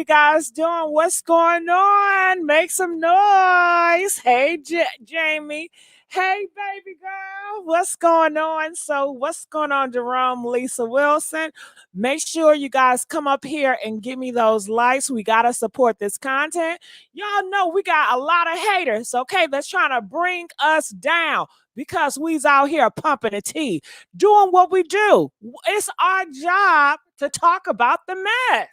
you guys doing? What's going on? Make some noise. Hey, Jamie. Hey, baby girl. What's going on? So, what's going on, Jerome, Lisa Wilson? Make sure you guys come up here and give me those likes. We got to support this content. Y'all know we got a lot of haters, okay, that's trying to bring us down because we's out here pumping the tea, doing what we do. It's our job to talk about the mess.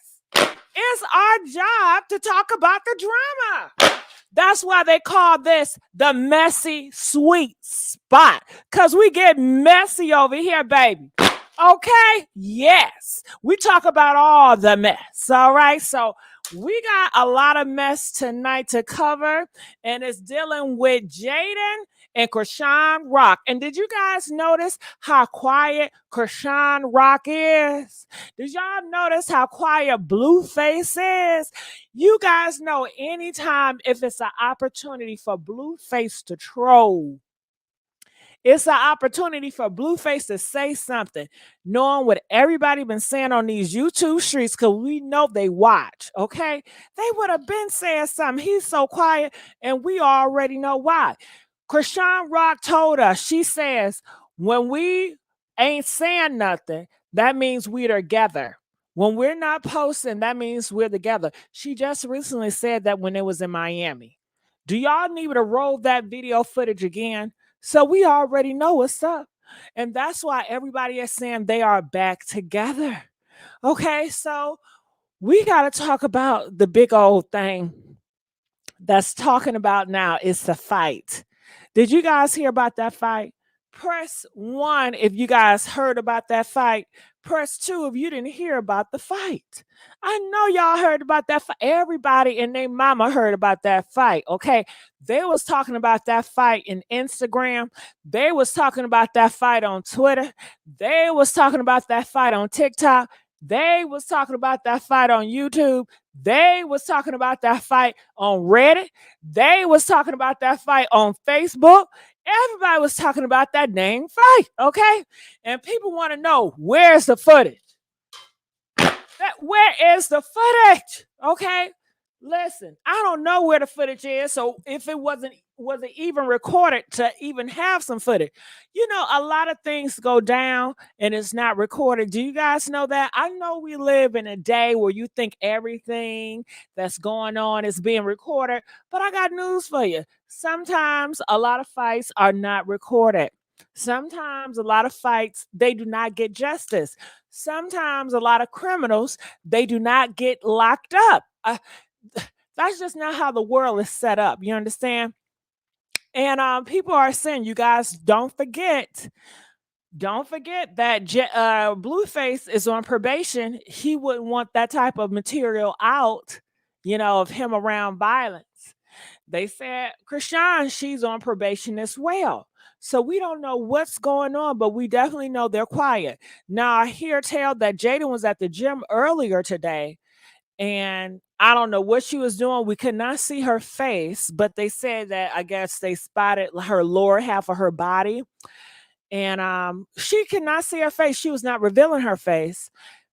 It's our job to talk about the drama. That's why they call this the Messy Sweet Spot, because we get messy over here, baby. Okay? Yes. We talk about all the mess. All right? So we got a lot of mess tonight to cover, and it's dealing with Jaidyn and Chrisean Rock. And did you guys notice how quiet Chrisean Rock is? Did y'all notice how quiet Blueface is? You guys know anytime if it's an opportunity for Blueface to troll, it's an opportunity for Blueface to say something, knowing what everybody been saying on these YouTube streets, because we know they watch, okay? They would have been saying something. He's so quiet, and we already know why. Chrisean Rock told us, she says, when we ain't saying nothing, that means we're together. When we're not posting, that means we're together. She just recently said that when it was in Miami. Do y'all need to roll that video footage again? So we already know what's up. And that's why everybody is saying they are back together. Okay, so we got to talk about the big old thing that's talking about now is the fight. Did you guys hear about that fight? Press 1 if you guys heard about that fight. Press 2 if you didn't hear about the fight. I know y'all heard about that fight. Everybody and their mama heard about that fight, okay? They was talking about that fight in Instagram. They was talking about that fight on Twitter. They was talking about that fight on TikTok. They was talking about that fight on YouTube. They was talking about that fight on Reddit. They was talking about that fight on Facebook. Everybody was talking about that dang fight, okay? And people want to know, where's the footage? Where is the footage? Okay? Listen, I don't know where the footage is, so if it wasn't even recorded to even have some footage. You know, a lot of things go down and it's not recorded. Do you guys know that? I know we live in a day where you think everything that's going on is being recorded, but I got news for you. Sometimes a lot of fights are not recorded. Sometimes a lot of fights, they do not get justice. Sometimes a lot of criminals, they do not get locked up. That's just not how the world is set up. You understand? And people are saying, you guys don't forget that Blueface is on probation. He wouldn't want that type of material out, you know, of him around violence. They said Chrisean, she's on probation as well. So we don't know what's going on, but we definitely know they're quiet. Now I hear tell that Jaidyn was at the gym earlier today, and I don't know what she was doing. We could not see her face, but they said that I guess they spotted her lower half of her body. And she could not see her face. She was not revealing her face.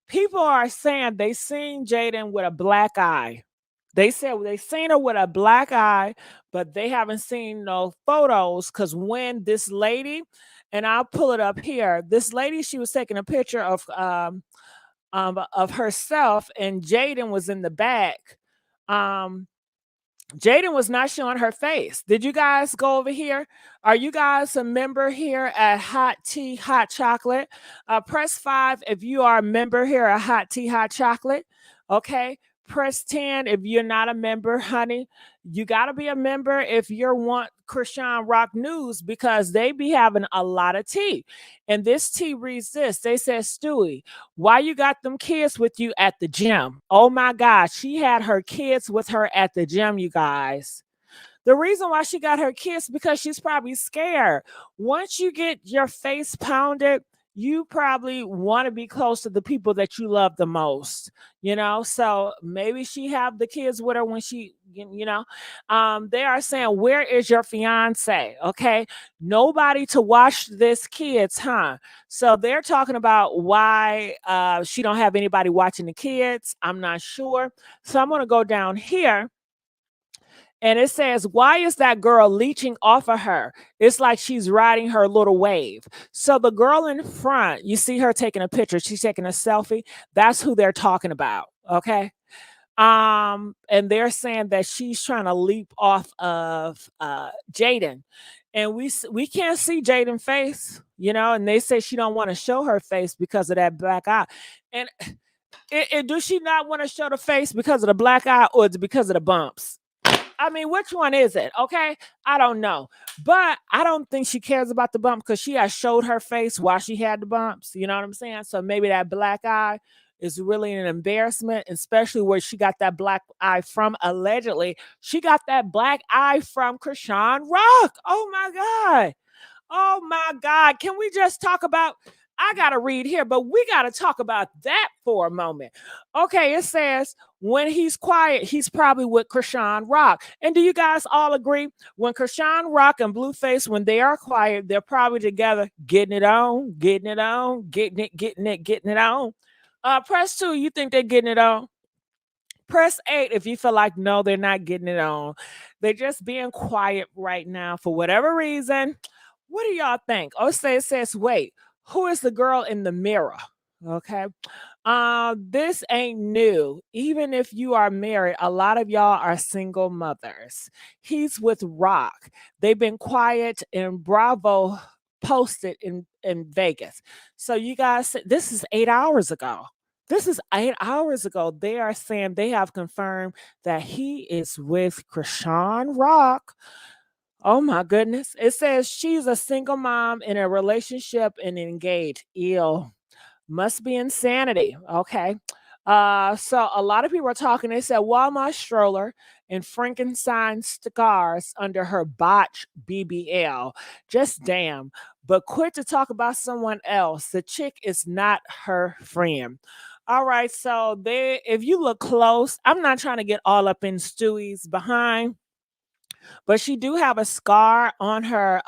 People are saying they seen Jaidyn with a black eye. They said they seen her with a black eye, but they haven't seen no photos, because when this lady, and I'll pull it up here, this lady, she was taking a picture of herself, and Jaidyn was in the back. Jaidyn was not showing her face. Did you guys go over here? Are you guys a member here at Hot Tea Hot Chocolate? Press 5 if you are a member here at Hot Tea Hot Chocolate. Okay. Press 10 if you're not a member, honey. You got to be a member if you want Chrisean Rock news, because they be having a lot of tea. And this tea reads this. They said, Stewie, why you got them kids with you at the gym? Oh my God, she had her kids with her at the gym, you guys. The reason why she got her kids, because she's probably scared. Once you get your face pounded, you probably want to be close to the people that you love the most, so maybe she have the kids with her when they are saying, where is your fiance? Okay, nobody to watch this kids, huh? So they're talking about why she don't have anybody watching the kids. I'm not sure. So I'm going to go down here. And it says, why is that girl leeching off of her? It's like she's riding her little wave. So the girl in front, you see her taking a picture. She's taking a selfie. That's who they're talking about. Okay. And they're saying that she's trying to leap off of Jaidyn. And we can't see Jaidyn's face, and they say she don't want to show her face because of that black eye. And does she not want to show the face because of the black eye, or is it because of the bumps? I mean, which one is it? Okay. I don't know. But I don't think she cares about the bump because she has showed her face while she had the bumps. You know what I'm saying? So maybe that black eye is really an embarrassment, especially where she got that black eye from. Allegedly, she got that black eye from Chrisean Rock. Oh my God. Oh my God. Can we just talk about? I got to read here, but we got to talk about that for a moment. Okay, it says when he's quiet, he's probably with Chrisean Rock. And do you guys all agree? When Chrisean Rock and Blueface, when they are quiet, they're probably together getting it on, getting it on, getting it on. Press 2, you think they're getting it on? Press 8 if you feel like no, they're not getting it on. They're just being quiet right now for whatever reason. What do y'all think? Oh, it says, wait, who is the girl in the mirror? Okay. This ain't new. Even if you are married, a lot of y'all are single mothers. He's with Rock. They've been quiet, and Bravo posted in Vegas. So you guys, this is 8 hours ago. This is 8 hours ago. They are saying they have confirmed that he is with Chrisean Rock. Oh my goodness. It says she's a single mom in a relationship and engaged. Ew. Must be insanity. Okay. So a lot of people are talking. They said Walmart stroller and Frankenstein scars under her botch BBL. Just damn. But quit to talk about someone else. The chick is not her friend. All right. So if you look close, I'm not trying to get all up in Stewie's behind, but she do have a scar on her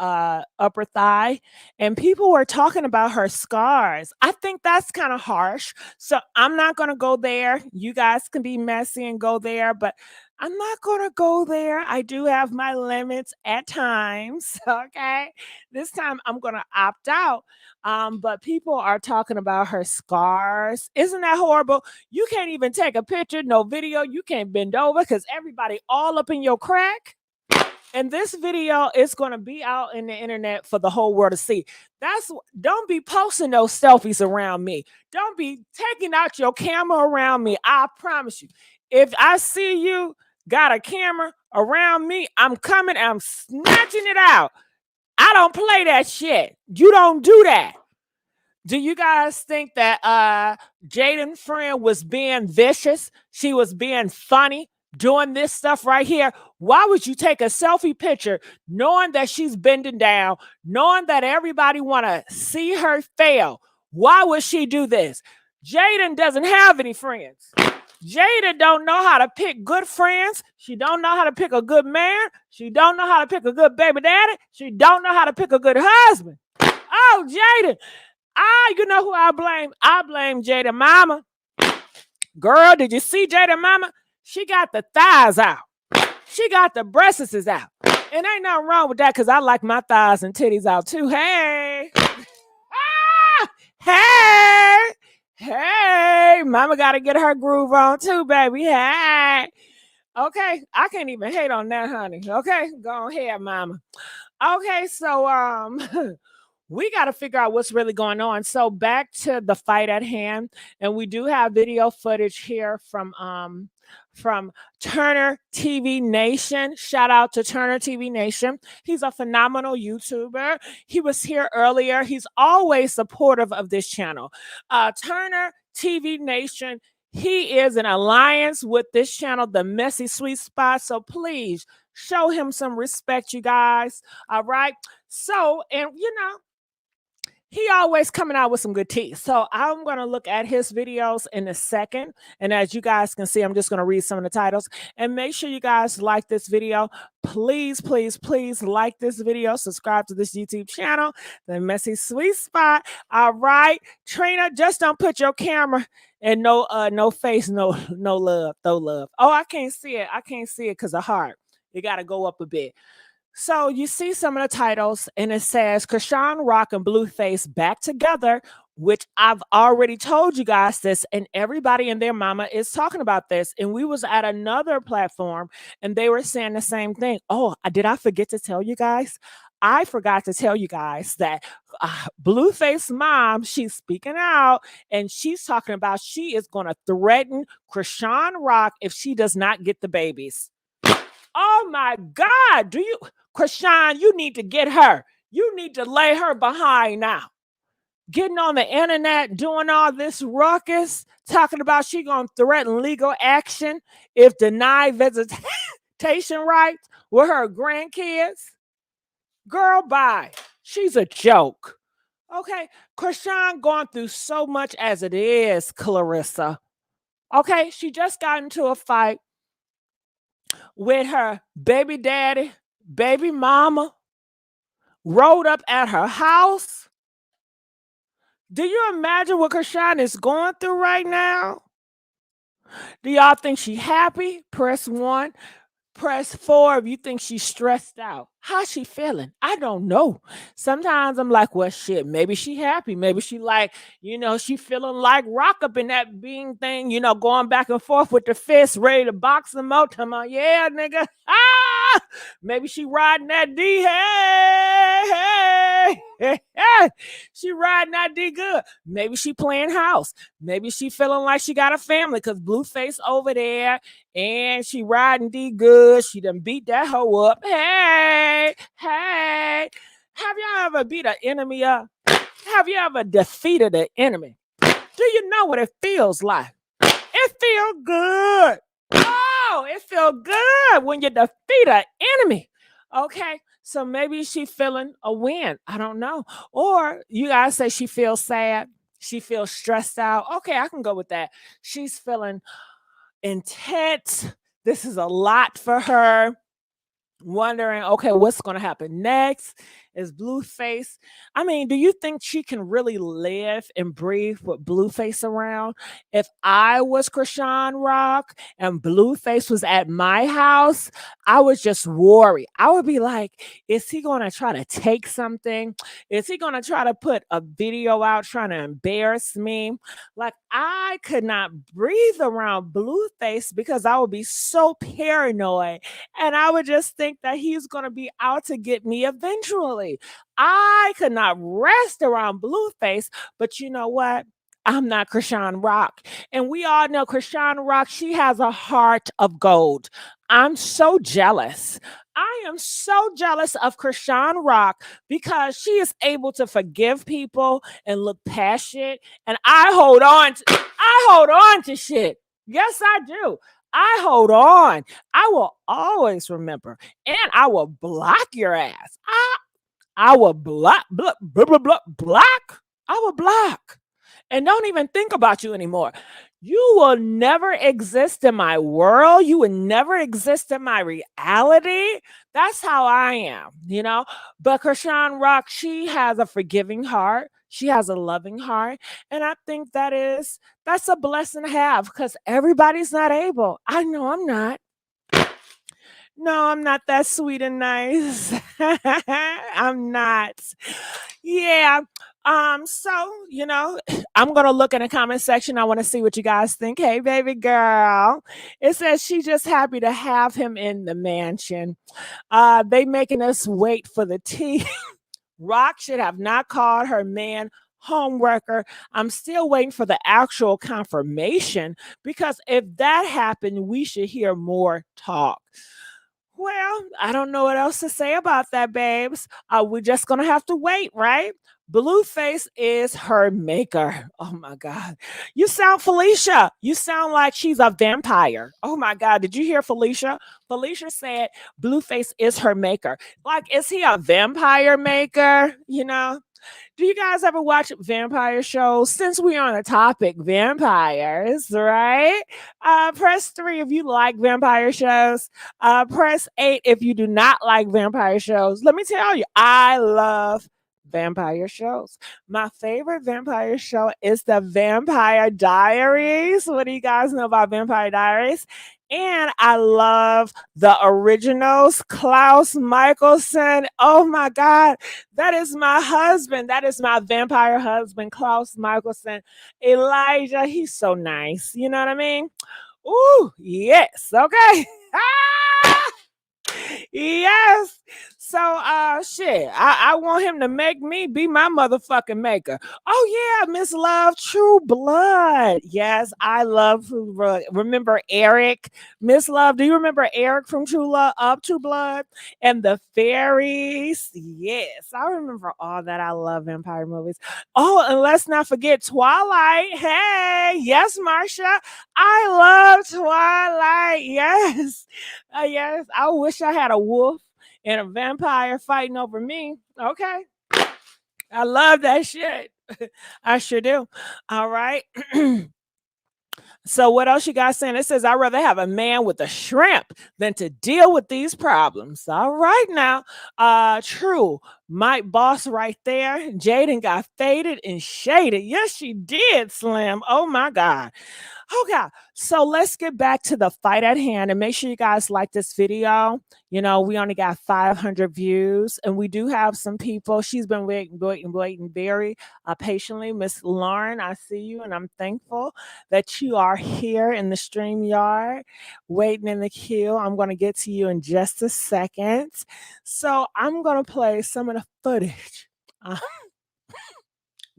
upper thigh, and people were talking about her scars. I think that's kind of harsh, so I'm not going to go there. You guys can be messy and go there, but I'm not going to go there. I do have my limits at times. Okay, this time I'm going to opt out. But people are talking about her scars. Isn't that horrible? You can't even take a picture, no video. You can't bend over because everybody all up in your crack. And this video is going to be out in the internet for the whole world to see. Don't be posting those selfies around me. Don't be taking out your camera around me. I promise you. If I see you got a camera around me, I'm coming, I'm snatching it out. I don't play that shit. You don't do that. Do you guys think that Jaidyn's friend was being vicious? She was being funny? Doing this stuff right here? Why would you take a selfie picture knowing that she's bending down, knowing that everybody want to see her fail? Why would she do this? Jaidyn doesn't have any friends. Jaidyn don't know how to pick good friends. She don't know how to pick a good man. She don't know how to pick a good baby daddy. She don't know how to pick a good husband. Oh, Jaidyn. You know who I blame? I blame Jaidyn mama. Girl, did you see Jaidyn mama? She got the thighs out. She got the breasts out. And ain't nothing wrong with that because I like my thighs and titties out too. Hey. Hey. Hey. Mama got to get her groove on too, baby. Hey. Okay. I can't even hate on that, honey. Okay. Go ahead, mama. Okay. So, we got to figure out what's really going on. So back to the fight at hand. And we do have video footage here from Turner TV Nation. Shout out to Turner TV Nation. He's a phenomenal YouTuber. He was here earlier. He's always supportive of this channel. Turner TV Nation. He is in alliance with this channel, the Messy Sweet Spot. So please show him some respect, you guys. All right. So, and he always coming out with some good tea. So I'm going to look at his videos in a second. And as you guys can see, I'm just going to read some of the titles. And make sure you guys like this video. Please, please, please like this video. Subscribe to this YouTube channel, The Messy Sweet Spot. All right. Trina, just don't put your camera and no face, no love, no love. Oh, I can't see it. I can't see it because of heart. You got to go up a bit. So you see some of the titles, and it says Chrisean Rock and Blueface back together, which I've already told you guys this, and everybody and their mama is talking about this. And we was at another platform, and they were saying the same thing. Oh, did I forget to tell you guys? I forgot to tell you guys that Blueface mom, she's speaking out, and she's talking about she is going to threaten Chrisean Rock if she does not get the babies. Oh my God, Chrisean, you need to get her. You need to lay her behind now. Getting on the internet, doing all this ruckus, talking about she gonna threaten legal action if denied visitation rights with her grandkids. Girl, bye. She's a joke. Okay, Chrisean going through so much as it is, Clarissa. Okay, she just got into a fight with her baby daddy, baby mama, rolled up at her house. Do you imagine what Chrisean is going through right now? Do y'all think she happy? Press 1. Press 4 if you think she's stressed out. How's she feeling? I don't know. Sometimes I'm like, well, shit, maybe she happy. Maybe she like, she feeling like Rock up in that being thing, going back and forth with the fist, ready to box them out. Come on, yeah, nigga. Ah! Maybe she riding that D. Hey. She riding that D good. Maybe she playing house. Maybe she feeling like she got a family because Blueface over there and she riding D good. She done beat that hoe up. Hey. Have y'all ever beat an enemy up? Have you ever defeated an enemy? Do you know what it feels like? It feels good. Oh, it feels good when you defeat an enemy. Okay, so maybe she feeling a win. I don't know. Or you guys say she feels sad. She feels stressed out. Okay, I can go with that. She's feeling intense. This is a lot for her. Wondering, okay, what's going to happen next? Is Blueface? I mean, do you think she can really live and breathe with Blueface around? If I was Chrisean Rock and Blueface was at my house, I would just worry. I would be like, is he going to try to take something? Is he going to try to put a video out trying to embarrass me? Like, I could not breathe around Blueface because I would be so paranoid. And I would just think that he's going to be out to get me eventually. I could not rest around Blueface, but you know what? I'm not Chrisean Rock. And we all know Chrisean Rock, she has a heart of gold. I'm so jealous. I am so jealous of Chrisean Rock because she is able to forgive people and look past shit. And I hold on to shit. Yes, I do. I hold on. I will always remember. And I will block your ass. I will block. I will block. And don't even think about you anymore. You will never exist in my world. You will never exist in my reality. That's how I am, But Chrisean Rock, she has a forgiving heart. She has a loving heart. And I think that's a blessing to have because everybody's not able. I know I'm not. No, I'm not that sweet and nice. I'm not. Yeah. So, I'm going to look in the comment section. I want to see what you guys think. Hey, baby girl. It says she's just happy to have him in the mansion. They making us wait for the tea. Rock should have not called her man homeworker. I'm still waiting for the actual confirmation because if that happened, we should hear more talk. Well, I don't know what else to say about that, babes. We're just going to have to wait, right? Blueface is her maker. Oh, my God. You sound Felicia. You sound like she's a vampire. Oh, my God. Did you hear Felicia? Felicia said Blueface is her maker. Like, is he a vampire maker? Do Do you guys ever watch vampire shows? Since we're on the topic, vampires, right? Press 3 if you like vampire shows. Press 8 if you do not like vampire shows. Let me tell you, I love vampire shows. My favorite vampire show is the Vampire Diaries. What do you guys know about Vampire Diaries? And I love the originals, Klaus Michelson. Oh my God, that is my husband. That is my vampire husband, Klaus Michelson. Elijah, he's so nice. You know what I mean? Ooh, yes. Okay. Yes. So shit. I want him to make me be my motherfucking maker. Oh yeah, Miss Love, True Blood. Yes, I love True Blood. Remember Eric? Miss Love, do you remember Eric from True Love Up True Blood? And the fairies? Yes, I remember all that. I love vampire movies. Oh, and let's not forget Twilight. Hey, yes, Marsha. I love Twilight. Yes. Yes, I wish I had a wolf and a vampire fighting over me. Okay. I love that shit. I sure do. All right. So what else you guys saying? It says I'd rather have a man with a shrimp than to deal with these problems. All right now. True. My boss right there. Jaidyn got faded and shaded. Yes, she did, Slim. Oh my God. Okay, so let's get back to the fight at hand and make sure you guys like this video. You know, we only got 500 views and we do have some people. She's been waiting very patiently. Miss Lauren, I see you and I'm thankful that you are here in the stream yard waiting in the queue. I'm going to get to you in just a second. So I'm going to play some of the footage.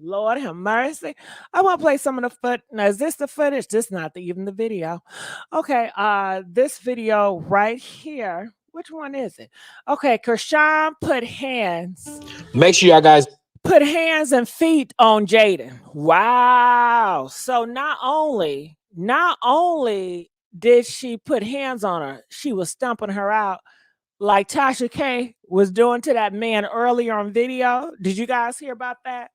Lord have mercy. I want to play some of the foot. Now, is this the footage? This is not even the video. Okay, this video right here. Which one is it? Okay, Chrisean put hands. Make sure y'all guys put hands and feet on Jaidyn. Wow. So not only did she put hands on her, she was stumping her out like Tasha K was doing to that man earlier on video. Did you guys hear about that?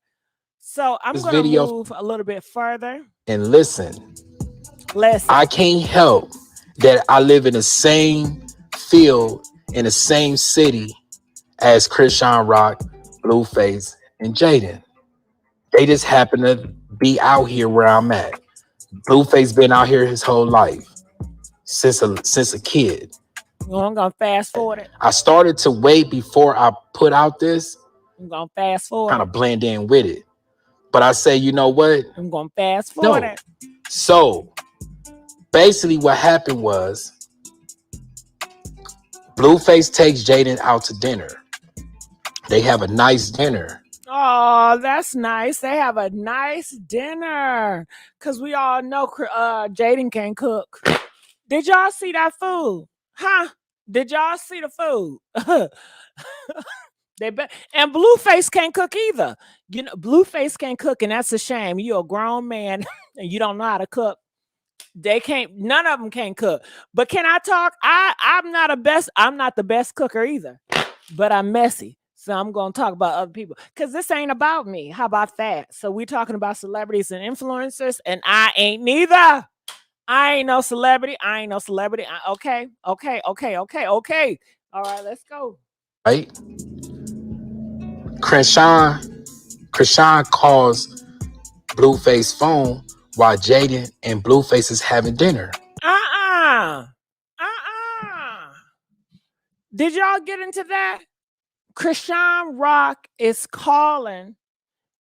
So I'm going to move a little bit further. And listen. Listen. I can't help that I live in the same field, in the same city as Chrisean Rock, Blueface, and Jaidyn. They just happen to be out here where I'm at. Blueface been out here his whole life, since a kid. Well, I'm going to fast forward it. I started to wait before I put out this. I'm going to fast forward. Kind of blend in with it. But I say, you know what? I'm going to fast forward it. So basically what happened was Blueface takes Jaidyn out to dinner. They have a nice dinner. Oh, that's nice. They have a nice dinner. Because we all know Jaidyn can cook. Did y'all see that food? Huh? Did y'all see the food? And Blueface can't cook either. You know, Blueface can't cook, and that's a shame. You're a grown man and you don't know how to cook. They can't. None of them can cook. But can I talk? I'm not the best cooker either. But I'm messy, so I'm gonna talk about other people because this ain't about me. How about that? So we're talking about celebrities and influencers, and I ain't neither. I ain't no celebrity. Okay. All right, let's go. Right. Chrisean calls Blueface phone while Jaidyn and Blueface is having dinner. Did y'all get into that? Chrisean Rock is calling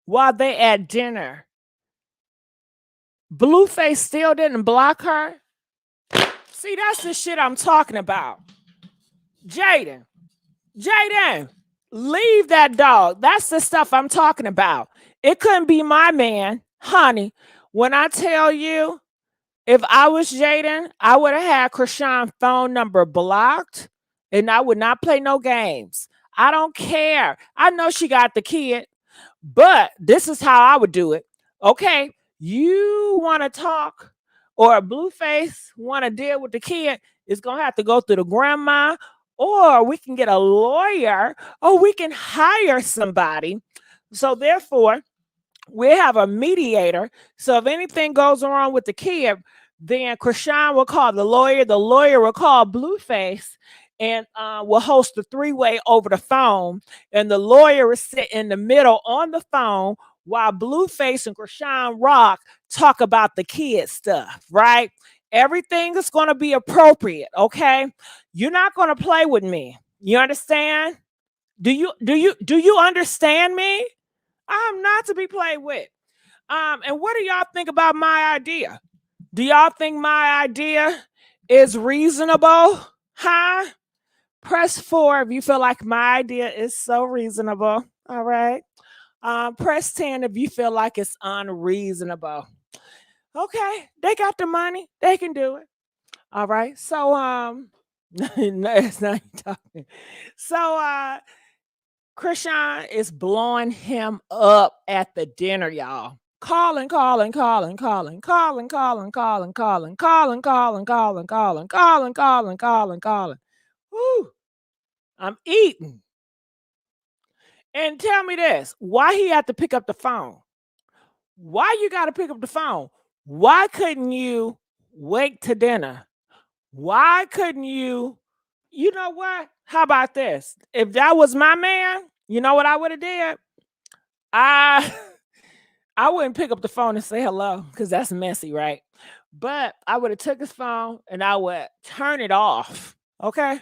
while they at dinner. Blueface still didn't block her. See, that's the shit I'm talking about. Jaidyn, leave that dog. That's the stuff I'm talking about. It couldn't be my man, honey. When I tell you, if I was Jaidyn, I would have had Chrisean's phone number blocked and I would not play no games. I don't care. I know she got the kid, but this is how I would do it. Okay, you want to talk or a Blueface want to deal with the kid, it's going to have to go through the grandma, or we can get a lawyer, or we can hire somebody So therefore, we have a mediator. So if anything goes wrong with the kid, then Chrisean will call the lawyer will call Blueface, and will host a three-way over the phone. And the lawyer will sit in the middle on the phone while Blueface and Chrisean Rock talk about the kid stuff, right? Everything is going to be appropriate, okay? You're not going to play with me. You understand? Do you understand me? I'm not to be played with. And what do y'all think about my idea? Do y'all think my idea is reasonable? Huh? Press 4 if you feel like my idea is so reasonable. All right. Press 10 if you feel like it's unreasonable. Okay, they got the money. They can do it. All right. So no, it's not talking. So Chrisean is blowing him up at the dinner, y'all. Calling. Woo, I'm eating. And tell me this, why he had to pick up the phone? Why you got to pick up the phone? Why couldn't you wait to dinner? Why couldn't you know what? How about this? If that was my man, you know what I would have did? I wouldn't pick up the phone and say hello because that's messy, right? But I would have took his phone and I would turn it off. Okay.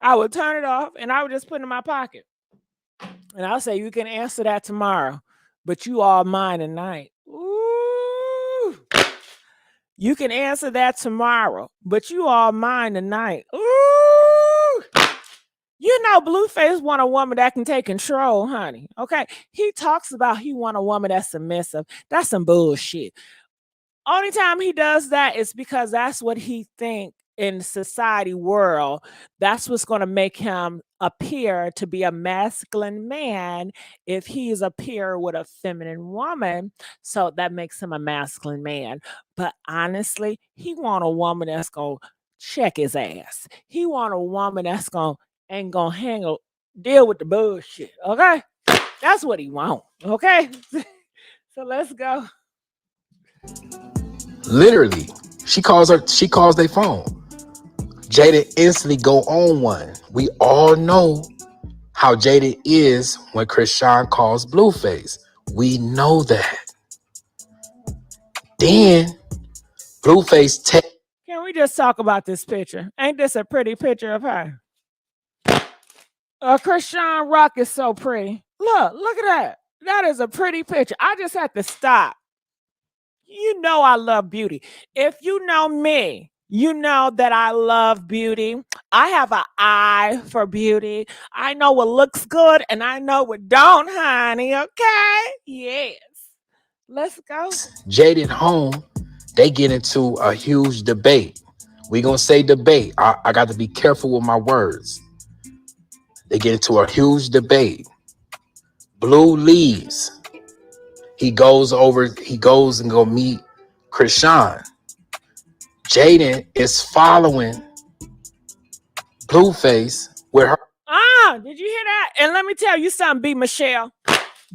I would turn it off and I would just put it in my pocket. And I'll say, you can answer that tomorrow, but you all mine tonight. Ooh. You can answer that tomorrow, but you all mine tonight. Ooh. You know, Blueface want a woman that can take control, honey. Okay. He talks about he want a woman that's submissive. That's some bullshit. Only time he does that is because that's what he think in society world. That's what's going to make him appear to be a masculine man if he's appear with a feminine woman. So that makes him a masculine man. But honestly, he want a woman that's going to check his ass. He want a woman that's ain't gonna deal with the bullshit. Okay, that's what he want. Okay, so let's go. Literally, she calls their phone. Jaidyn instantly go on one. We all know how Jaidyn is when Chrisean calls Blueface. We know that. Then Blueface Can we just talk about this picture? Ain't this a pretty picture of her? Chrisean Rock is so pretty. Look at that. That is a pretty picture. I just had to stop. You know I love beauty. If you know me, you know that I love beauty. I have an eye for beauty. I know what looks good and I know what don't, honey. Okay? Yes. Let's go. Jaidyn home, they get into a huge debate. We gonna say debate. I got to be careful with my words. They get into a huge debate. Blue leaves. He goes and go meet Chrisean. Jaidyn is following Blueface with her. Did you hear that? And let me tell you something, B. Michelle.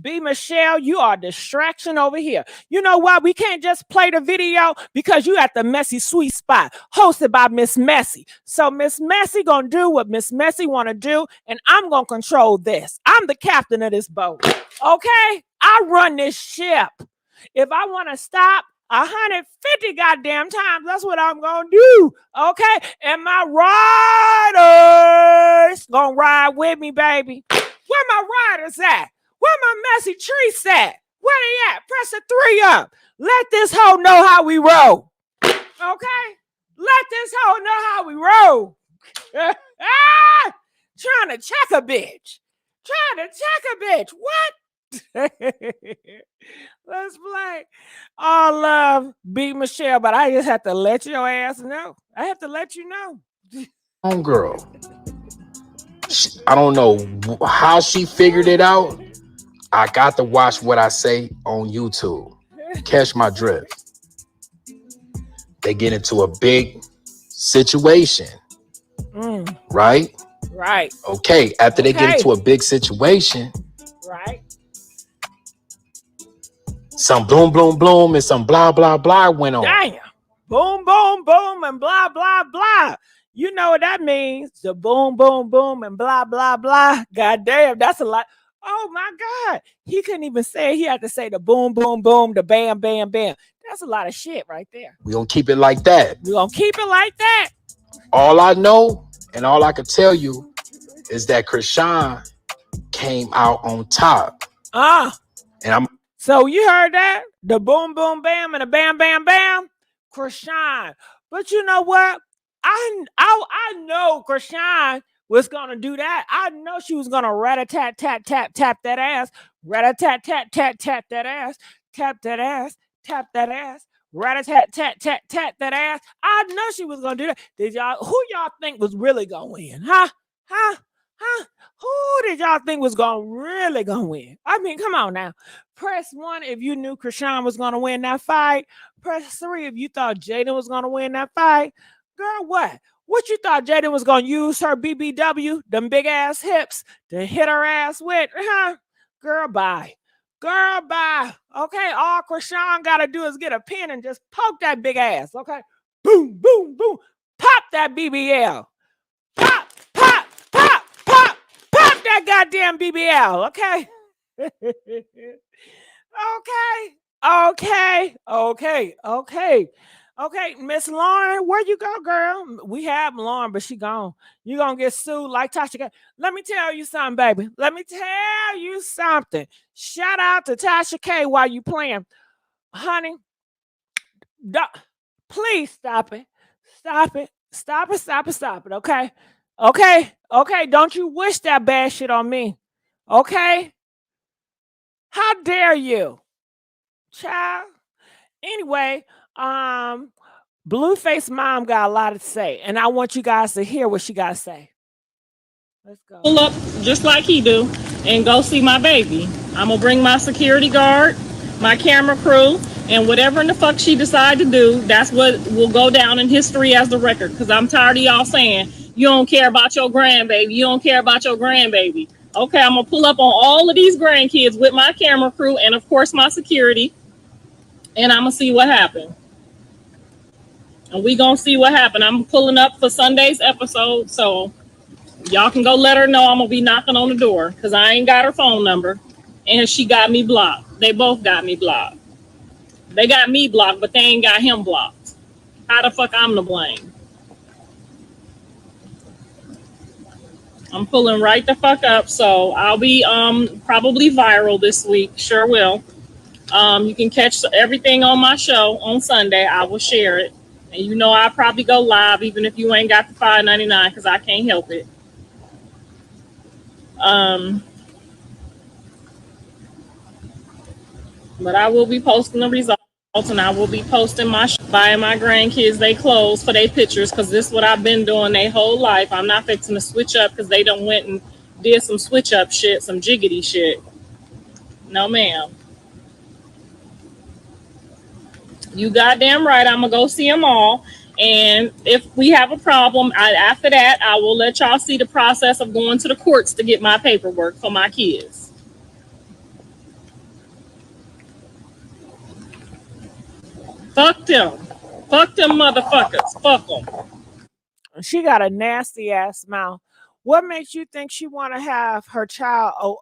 B. Michelle, you are a distraction over here. You know why we can't just play the video? Because you at the Messy Sweet Spot, hosted by Miss Messy. So Miss Messy gonna do what Miss Messy wanna do, and I'm gonna control this. I'm the captain of this boat. Okay? I run this ship. If I wanna stop 150 goddamn times, that's what I'm gonna do. Okay? And my riders gonna ride with me, baby. Where my riders at? Where my messy trees at? Where they at? Press the 3 up. Let this hoe know how we roll. Okay? Let this hoe know how we roll. Trying to check a bitch. What? Let's play. All love, B. Michelle, but I just have to let your ass know. I have to let you know. Girl. I don't know how she figured it out. I got to watch what I say on YouTube. Catch my drift. They get into a big situation. Right? Right. Okay. After they get into a big situation. Right. some bloom, bloom, bloom, and some blah, blah, blah went on. Damn. Boom, boom, boom, and blah, blah, blah. You know what that means. The boom, boom, boom, and blah, blah, blah. God damn, that's a lot. Oh my God. He couldn't even say it. He had to say the boom, boom, boom, the bam, bam, bam. That's a lot of shit right there. We're going to keep it like that. We're going to keep it like that. All I know and all I can tell you is that Chrisean came out on top. And so you heard that? The boom, boom, bam, and the bam, bam, bam. Chrisean. But you know what? I know Chrisean was gonna do that. I know she was gonna rat-a-tat, tap, tap, tap that ass. Rat-a-tat, tat, tat, tap that ass. Tap that ass. Tap that ass. Rat-a-tat, tat, tat, tap that ass. I know she was gonna do that. Who y'all think was really gonna win? Huh? Who did y'all think was really gonna win? I mean, come on now. Press 1 if you knew Chrisean was gonna win that fight. Press 3 if you thought Jaidyn was gonna win that fight. Girl, what? What you thought Jaidyn was gonna use her BBW, them big ass hips, to hit her ass with? Huh? Girl, bye. Girl, bye. Okay, all Chrisean gotta do is get a pin and just poke that big ass. Okay, boom, boom, boom. Pop that BBL. Pop, pop, pop, pop, pop that goddamn BBL. Okay. Okay, Miss Lauren, where you go, girl? We have Lauren, but she gone. You gonna get sued like Tasha. Let me tell you something, baby. Let me tell you something. Shout out to Tasha K while you playing. Honey, please stop it. Stop it. Stop it, stop it, stop it, okay? Okay, don't you wish that bad shit on me, okay? How dare you, child? Anyway, Blueface mom got a lot to say, and I want you guys to hear what she got to say. Let's go. Pull up just like he do and go see my baby. I'm going to bring my security guard, my camera crew, and whatever in the fuck she decide to do, that's what will go down in history as the record. Because I'm tired of y'all saying, you don't care about your grandbaby. You don't care about your grandbaby. Okay, I'm going to pull up on all of these grandkids with my camera crew and, of course, my security. And I'm going to see what happens. And we going to see what happens. I'm pulling up for Sunday's episode. So y'all can go let her know I'm going to be knocking on the door. Because I ain't got her phone number. And she got me blocked. They both got me blocked. They got me blocked, but they ain't got him blocked. How the fuck I'm to blame? I'm pulling right the fuck up, so I'll be probably viral this week. Sure will. You can catch everything on my show on Sunday. I will share it. And you know I'll probably go live even if you ain't got the $5.99 because I can't help it. But I will be posting the results, and I will be posting buying my grandkids they clothes for their pictures, because this is what I've been doing their whole life. I'm not fixing to switch up because they done went and did some switch up shit, some jiggity shit. No, ma'am. You goddamn right. I'm going to go see them all. And if we have a problem, after that, I will let y'all see the process of going to the courts to get my paperwork for my kids. Fuck them. Fuck them motherfuckers. Fuck them. She got a nasty ass mouth. What makes you think she want to have her child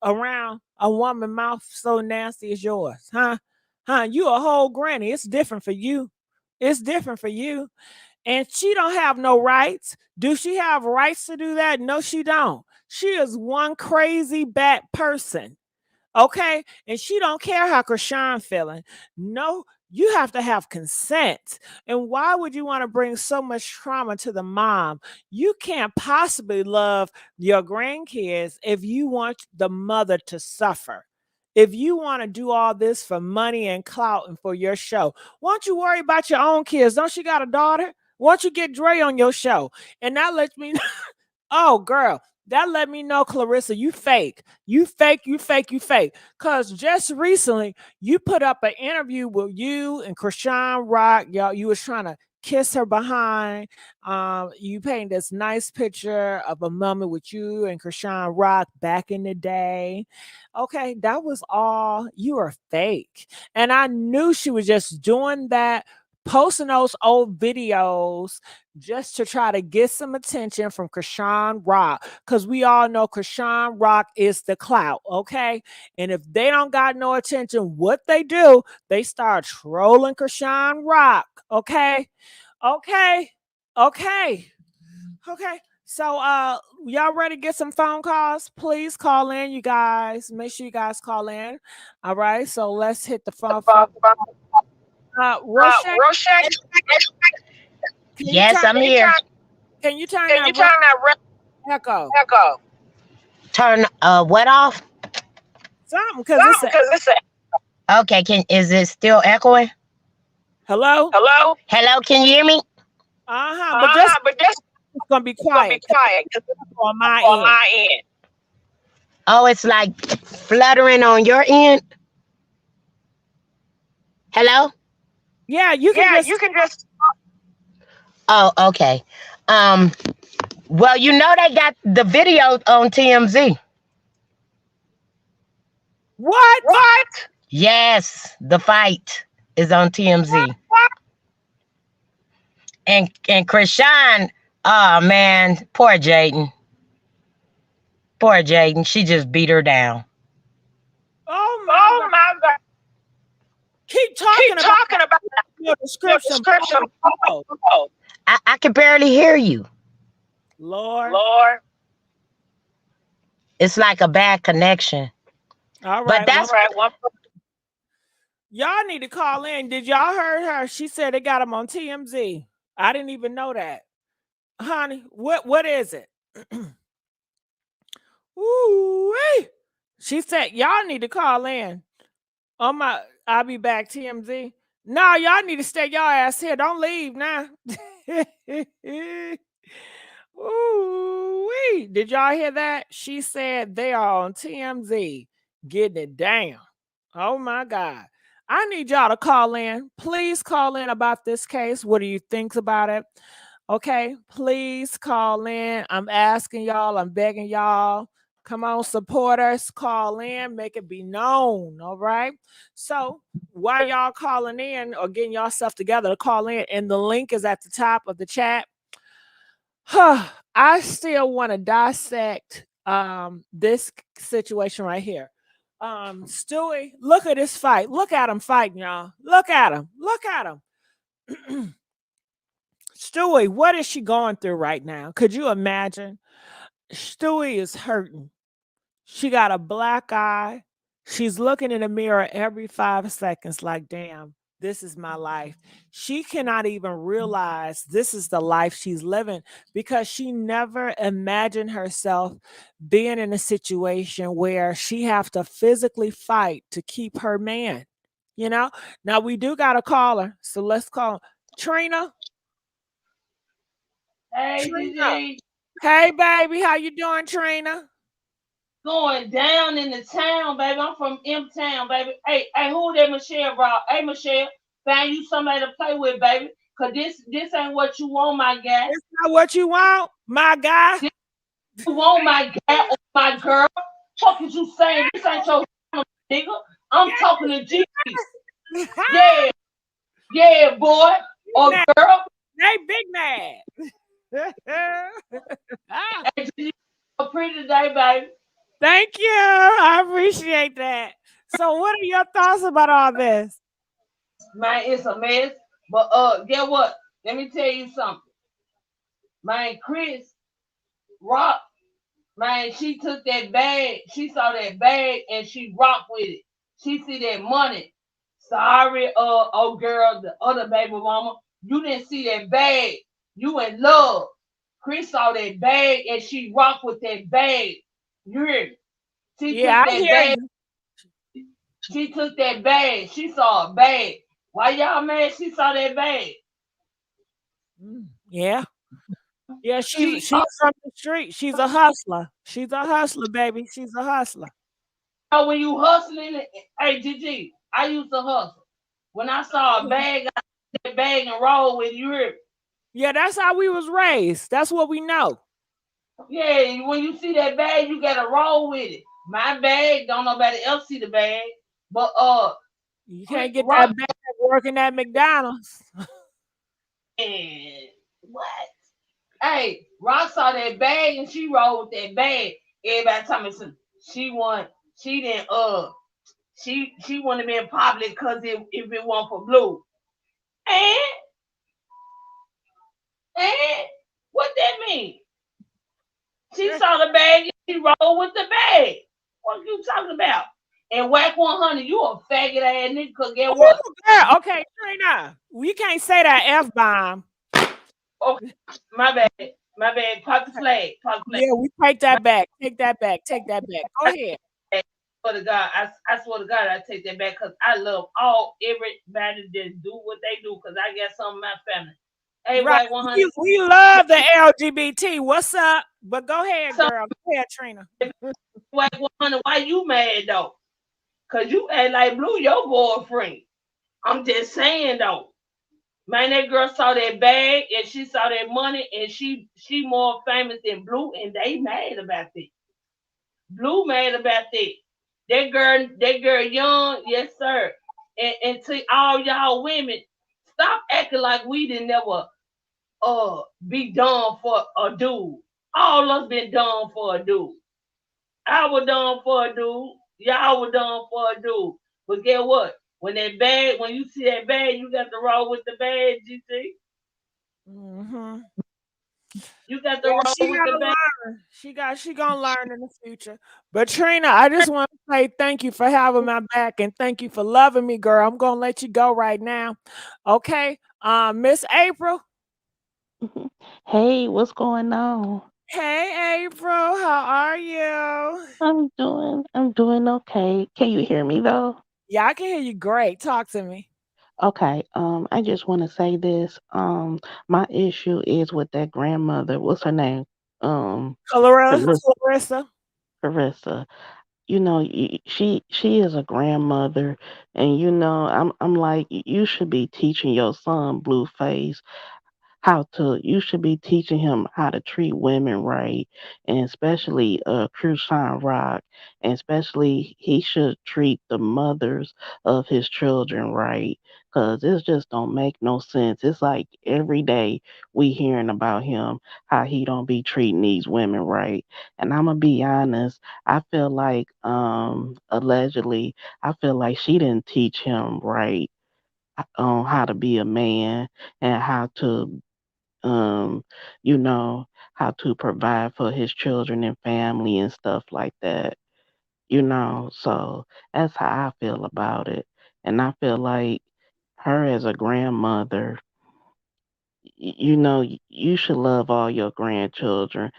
around a woman mouth so nasty as yours? Huh? You a whole granny. It's different for you. It's different for you. And she don't have no rights. Do she have rights to do that? No, she don't. She is one crazy bad person. Okay? And she don't care how Chrisean feeling. No, you have to have consent. And why would you want to bring so much trauma to the mom? You can't possibly love your grandkids if you want the mother to suffer. If you want to do all this for money and clout and for your show, why don't you worry about your own kids? Don't you got a daughter? Why don't you get Dre on your show? And that lets me know, oh, girl, that let me know, Clarissa, you fake. You fake. Because just recently, you put up an interview with you and Chrisean Rock. Y'all, you was trying to kiss her behind. You paint this nice picture of a moment with you and Chrisean Rock back in the day. Okay, that was all. You were fake. And I knew she was just doing that, posting those old videos just to try to get some attention from Chrisean Rock. Because we all know Chrisean Rock is the clout, okay? And if they don't got no attention, what they do, they start trolling Chrisean Rock, okay? Okay. Okay. Okay. So y'all ready to get some phone calls? Please call in, you guys. Make sure you guys call in. All right. So let's hit the phone. Rochelle, Yes, I'm here. Can you turn that echo? Turn what off? Something, because it's Okay, is it still echoing? hello? Hello, can you hear me? But just it's gonna be quiet. On my end. Oh, it's like fluttering on your end. Hello? Yeah, you can just Oh, okay. Well, you know they got the video on TMZ. What? Yes, the fight is on TMZ. And Chrisean, oh man, poor Jaidyn. She just beat her down. Oh my God. Keep talking about your description. I can barely hear you. Lord. It's like a bad connection. All right. But that's y'all need to call in. Did y'all heard her? She said they got them on TMZ. I didn't even know that. Honey, what is it? Ooh, she said y'all need to call in. I'll be back, TMZ. No, y'all need to stay y'all ass here. Don't leave now. Ooh, did y'all hear that? She said they are on TMZ getting it down. Oh my God. I need y'all to call in. Please call in about this case. What do you think about it? Okay, please call in. I'm asking y'all, I'm begging y'all. Come on, supporters, call in, make it be known. All right. So while y'all calling in or getting yourself together to call in, and the link is at the top of the chat. I still want to dissect this situation right here. Stewie, look at this fight. Look at him fighting, y'all. Look at him. Stewie, what is she going through right now? Could you imagine? Stewie is hurting. She got a black eye. She's looking in the mirror every 5 seconds like, damn, this is my life. She cannot even realize this is the life she's living because she never imagined herself being in a situation where she have to physically fight to keep her man. You know? Now we do got a caller, so let's call Trina. Hey, Trina. Hey, baby, how you doing, Trina? Going down in the town, baby. I'm from M-Town, baby. Hey, who that Michelle brought? Hey, Michelle, find you somebody to play with, baby. Cause this ain't what you want, my guy. It's not what you want, my guy. You want my guy or my girl? What is you saying? This ain't your nigga. I'm talking to G. Yeah, boy or girl. They big mad. Hey, so pretty today, baby. Thank you. I appreciate that. So what are your thoughts about all this? Man, it's a mess. But get what? Let me tell you something. Man, Chris Rock, man, she took that bag. She saw that bag and she rocked with it. She see that money. Sorry, oh girl, the other baby mama. You didn't see that bag. You in love. Chris saw that bag and she rocked with that bag. You hear me? She took that bag. She took that bag. She saw a bag. Why y'all mad? She saw that bag. Yeah. Yeah, she's from the street. She's a hustler. She's a hustler, baby. She's a hustler. So when you hustling, hey, GG, I used to hustle. When I saw a bag, that bag and roll with you. Hear me? Yeah, that's how we was raised. That's what we know. Yeah, when you see that bag, you gotta roll with it. My bag, don't nobody else see the bag, but You can't get Rock that bag working at McDonald's. and what? Hey, Rock saw that bag and she rolled with that bag. Everybody told me some. She won. She didn't. She wouldn't have been popular because if it weren't for Blue. And and what that mean? She saw the bag and she rolled with the bag. What you talking about? And Whack 100, you a faggot ass nigga. Cause get what? Girl, okay, Trina, we can't say that F-bomb. Okay, my bad. My bad. Pop the flag. Pop the flag. Yeah, we take that back. Take that back. Take that back. Go ahead. I swear to God, I swear to God, I take that back because I love everybody that do what they do because I got some of my family. Hey, Right. White 100. We love the LGBT. What's up? But go ahead, girl. Go ahead, Trina. White 100, why you mad though? Because you act like Blue your boyfriend. I'm just saying though. Man, that girl saw that bag and she saw that money and she more famous than Blue and they mad about that. Blue mad about that. That girl young, yes sir. And to all y'all women, stop acting like we didn't never be done for a dude. All us been done for a dude. I was done for a dude. Y'all were done for a dude. But guess what? When you see that bag, you got to roll with the bag, GT. Mm-hmm. You got to roll with the bag. She gonna learn in the future. But Trina, I just want to say thank you for having my back and thank you for loving me, girl. I'm gonna let you go right now. Okay. Miss April. Hey, what's going on? Hey April, how are you? I'm doing okay. Can you hear me though? Yeah, I can hear you great. Talk to me. Okay. I just want to say this. My issue is with that grandmother. What's her name? Clarissa. Carissa. You know, she is a grandmother, and you know, I'm like, you should be teaching your son Blueface you should be teaching him how to treat women right, and especially Chrisean Rock, and especially he should treat the mothers of his children right, because this just don't make no sense. It's like every day we hearing about him, how he don't be treating these women right. And I'm gonna be honest, I feel like allegedly, I feel like she didn't teach him right on how to be a man and how to um, you know, how to provide for his children and family and stuff like that, you know. So that's how I feel about it. And I feel like her as a grandmother, you know, you should love all your grandchildren.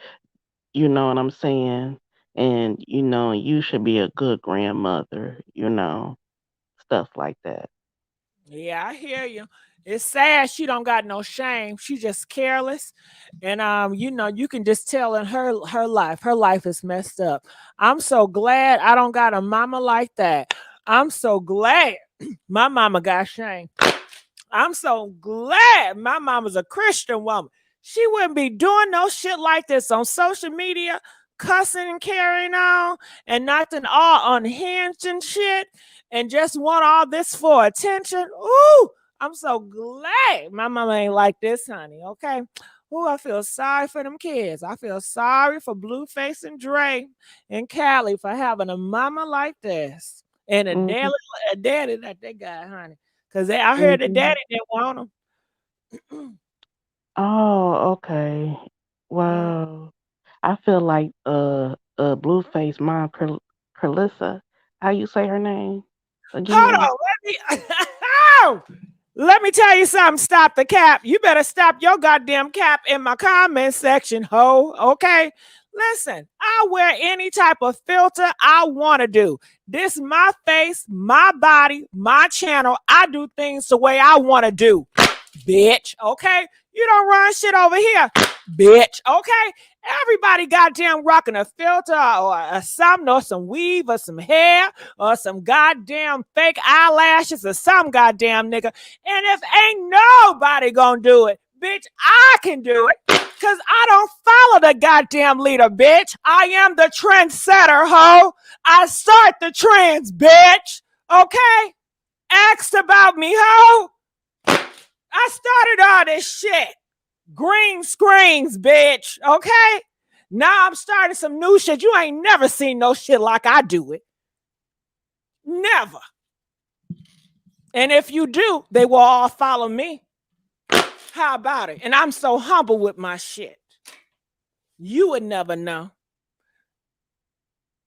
You know what I'm saying? And, you know, you should be a good grandmother, you know, stuff like that. Yeah, I hear you. It's sad she don't got no shame. She just careless. And you can just tell in her life. Her life is messed up. I'm so glad I don't got a mama like that. I'm so glad my mama got shame. I'm so glad my mama's a Christian woman. She wouldn't be doing no shit like this on social media, cussing and carrying on, and nothing all unhinged and shit, and just want all this for attention. Ooh, I'm so glad my mama ain't like this, honey. Okay. Ooh, I feel sorry for them kids. I feel sorry for Blueface and Dre and Callie for having a mama like this and a Hmm. daddy that they got, honey. Because I heard the Hmm. daddy didn't want them. Oh, okay. Mm. Wow. I feel like Blueface mom Carlissa. How you say her name Hold again? on, let me tell you something. Stop the cap. You better stop your goddamn cap in my comment section, ho. Okay. Listen, I wear any type of filter I want to do. This my face, my body, my channel. I do things the way I want to do, bitch. Okay. You don't run shit over here, bitch. Okay. Everybody goddamn rocking a filter or something, or some weave or some hair or some goddamn fake eyelashes or some goddamn nigga. And if ain't nobody gonna do it, bitch, I can do it. Cause I don't follow the goddamn leader, bitch. I am the trendsetter, ho. I start the trends, bitch. Okay? Asked about me, ho. I started all this shit. Green screens, bitch. Okay? Now I'm starting some new shit. You ain't never seen no shit like I do it. Never. And if you do, they will all follow me. How about it? And I'm so humble with my shit. You would never know.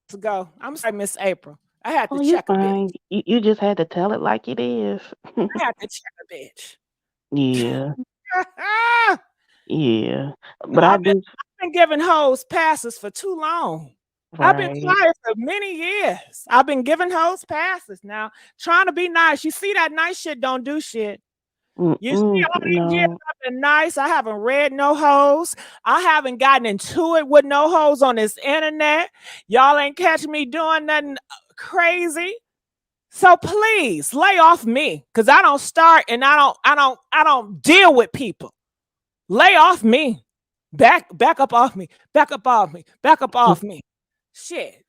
Let's go. I'm sorry, Miss April. I had to Oh, you check a bitch. fine. You just had to tell it like it is. I had to check a bitch. Yeah. Yeah. But I I've do been giving hoes passes for too long. I've been right. quiet for many years. I've been giving hoes passes now, trying to be nice. You see that nice shit don't do shit. You see all these years No. I've been nice. I haven't read no hoes. I haven't gotten into it with no hoes on this internet. Y'all ain't catching me doing nothing crazy. So please lay off me, because I don't start and I don't deal with people. Lay off me. Back up off me. Back up off me. Back up off me. Shit.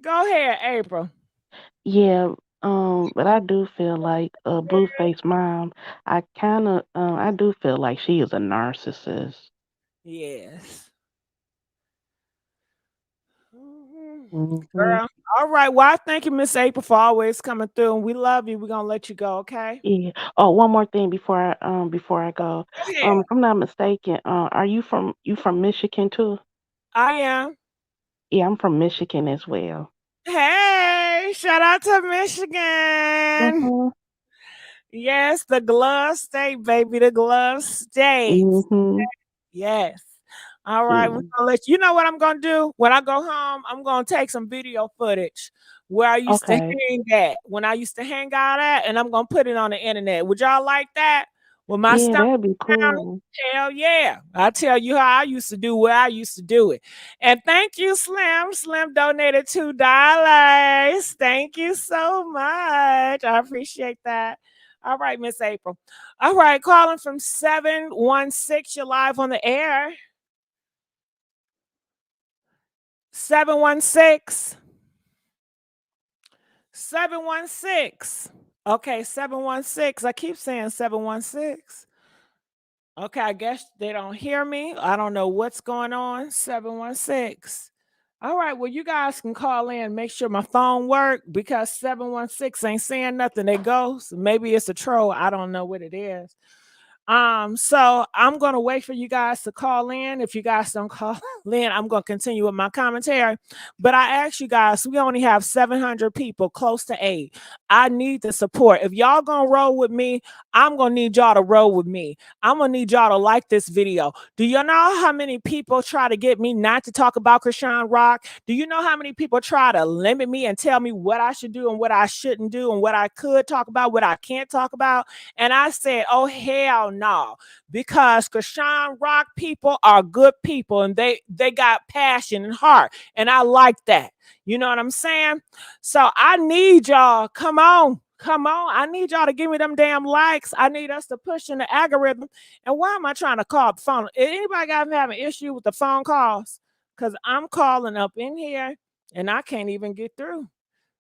Go ahead, April. Yeah, but I do feel like Blueface mom, I do feel like she is a narcissist. Yes. Mhm. Hmm. Girl. All right. Well, I thank you, Miss April, for always coming through. And we love you. We're gonna let you go, okay? Yeah. Oh, one more thing before I go. Go ahead. If I'm not mistaken, are you from Michigan too? I am. Yeah, I'm from Michigan as well. Hey, shout out to Michigan. Mhm. Yes, the glove state, baby. The glove state. Mhm. Yes. All right. We're Yeah. gonna let you know what I'm gonna do. When I go home, I'm gonna take some video footage where I used to Okay. hang at, when I used to hang out at, and I'm gonna put it on the internet. Would y'all like that? With my Yeah, stuff that'd be down? cool. Hell yeah. I'll tell you how I used to do where I used to do it. And thank you, Slim. Slim donated $2. Thank you so much. I appreciate that. All right, Miss April. All right, calling from 716. You're live on the air. 716. 716. Okay, 716. I keep saying 716. Okay, I guess they don't hear me. I don't know what's going on. 716. All right, well, you guys can call in, make sure my phone work, because 716 ain't saying nothing. It goes. Maybe it's a troll. I don't know what it is. So I'm gonna wait for you guys to call in. If you guys don't call in, I'm gonna continue with my commentary. But I asked you guys, we only have 700 people, close to 8. I need the support. If y'all gonna roll with me, I'm gonna need y'all to roll with me. I'm gonna need y'all to like this video. Do you know how many people try to get me not to talk about Chrisean Rock? Do you know how many people try to limit me and tell me what I should do and what I shouldn't do and what I could talk about, what I can't talk about? And I said, oh, hell no, because Chrisean Rock people are good people, and they got passion and heart. And I like that. You know what I'm saying? So I need y'all. Come on. Come on. I need y'all to give me them damn likes. I need us to push in the algorithm. And why am I trying to call the phone? Anybody got having an issue with the phone calls? Because I'm calling up in here and I can't even get through.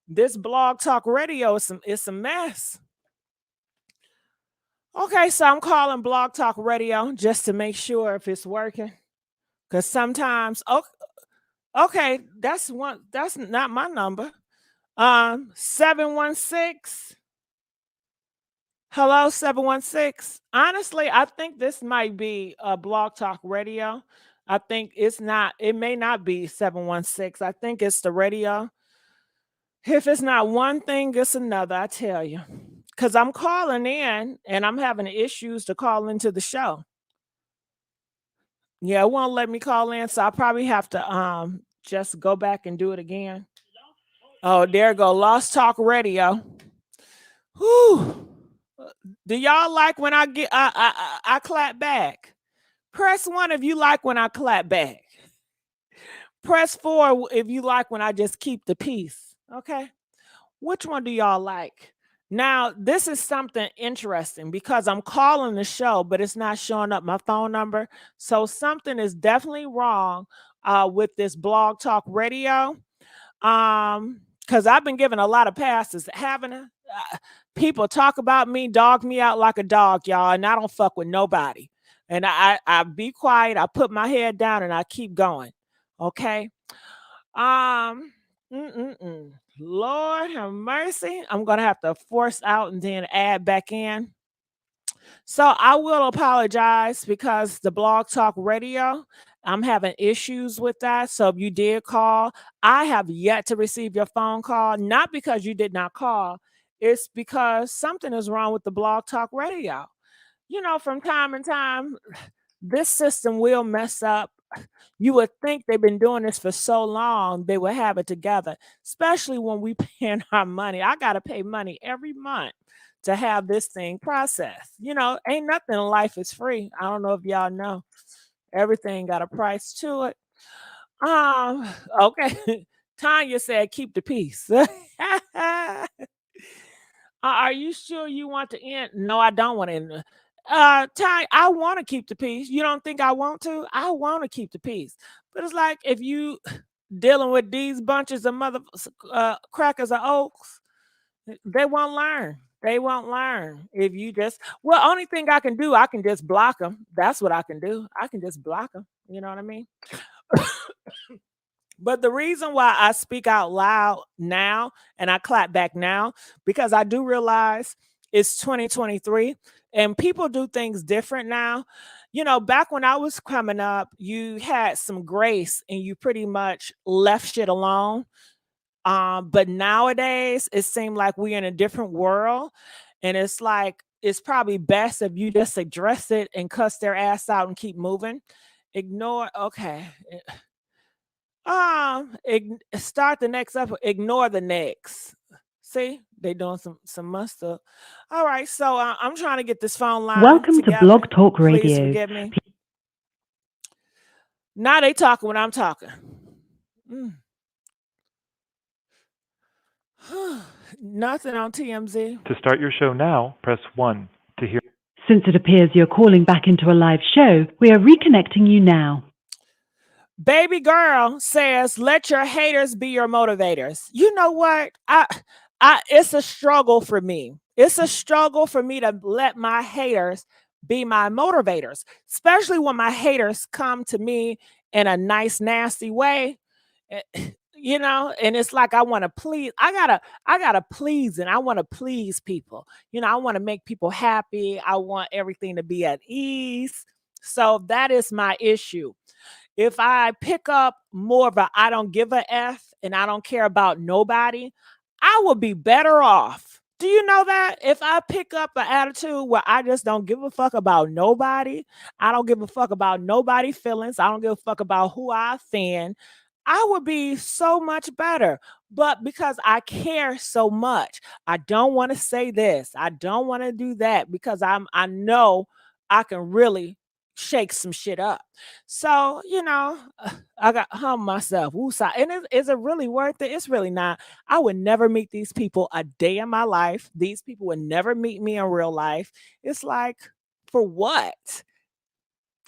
This blog talk radio is a mess. Okay, so I'm calling Blog Talk Radio just to make sure if it's working. Because sometimes, okay, that's not my number. 716. Hello, 716. Honestly, I think this might be a Blog Talk Radio. I think it may not be 716. I think it's the radio. If it's not one thing, it's another, I tell you. Because I'm calling in and I'm having issues to call into the show. Yeah, it won't let me call in, so I probably have to just go back and do it again. Oh, there go Lost Talk Radio. Whew. Do y'all like when I clap back? Press 1 if you like when I clap back. Press 4 if you like when I just keep the peace. Okay. Which one do y'all like? Now, this is something interesting because I'm calling the show, but it's not showing up my phone number. So something is definitely wrong with this Blog Talk Radio. Because I've been given a lot of passes, haven't I? People talk about me, dog me out like a dog, y'all, and I don't fuck with nobody. And I be quiet, I put my head down, and I keep going. Okay. Um, Lord have mercy. I'm gonna have to force out and then add back in. So I will apologize because the Blog Talk Radio, I'm having issues with that. So if you did call, I have yet to receive your phone call, not because you did not call, it's because something is wrong with the Blog Talk Radio. You know, from time to time, this system will mess up. You would think they've been doing this for so long, they would have it together, especially when we paying our money. I got to pay money every month to have this thing processed. You know, ain't nothing in life is free. I don't know if y'all know. Everything got a price to it. Okay. Tanya said, keep the peace. Are you sure you want to end? No, I don't want to end. Ty, I want to keep the peace. You don't think I want to? I want to keep the peace. But it's like if you dealing with these bunches of mother crackers or oaks, they won't learn. They won't learn if you just. Well, only thing I can do, I can just block them. That's what I can do. I can just block them. You know what I mean? But the reason why I speak out loud now and I clap back now, because I do realize it's 2023 and people do things different now. You know, back when I was coming up, you had some grace and you pretty much left shit alone. But nowadays it seems like we're in a different world. And it's like it's probably best if you just address it and cuss their ass out and keep moving. Ignore, okay. Start the next episode. Ignore the next. See, they doing some mustard. All right, so I'm trying to get this phone line. Welcome together. to Blog Talk Radio. Please forgive me. Now they talking when I'm talking. Nothing on TMZ. To start your show now, press 1. To hear. Since it appears you're calling back into a live show, we are reconnecting you now. Baby girl says, let your haters be your motivators. You know what? It's a struggle for me. It's a struggle for me to let my haters be my motivators, especially when my haters come to me in a nice, nasty way. You know, and it's like I want to please. I gotta please, and I want to please people. You know, I want to make people happy. I want everything to be at ease. So that is my issue. If I pick up more of a I don't give a F and I don't care about nobody, I will be better off. Do you know that? If I pick up an attitude where I just don't give a fuck about nobody, I don't give a fuck about nobody's feelings, I don't give a fuck about who I offend, I would be so much better. But because I care so much, I don't want to say this, I don't want to do that because I know I can really shake some shit up. So, you know, I got hum myself. Woosah. And is it really worth it? It's really not. I would never meet these people a day in my life. These people would never meet me in real life. It's like, for what?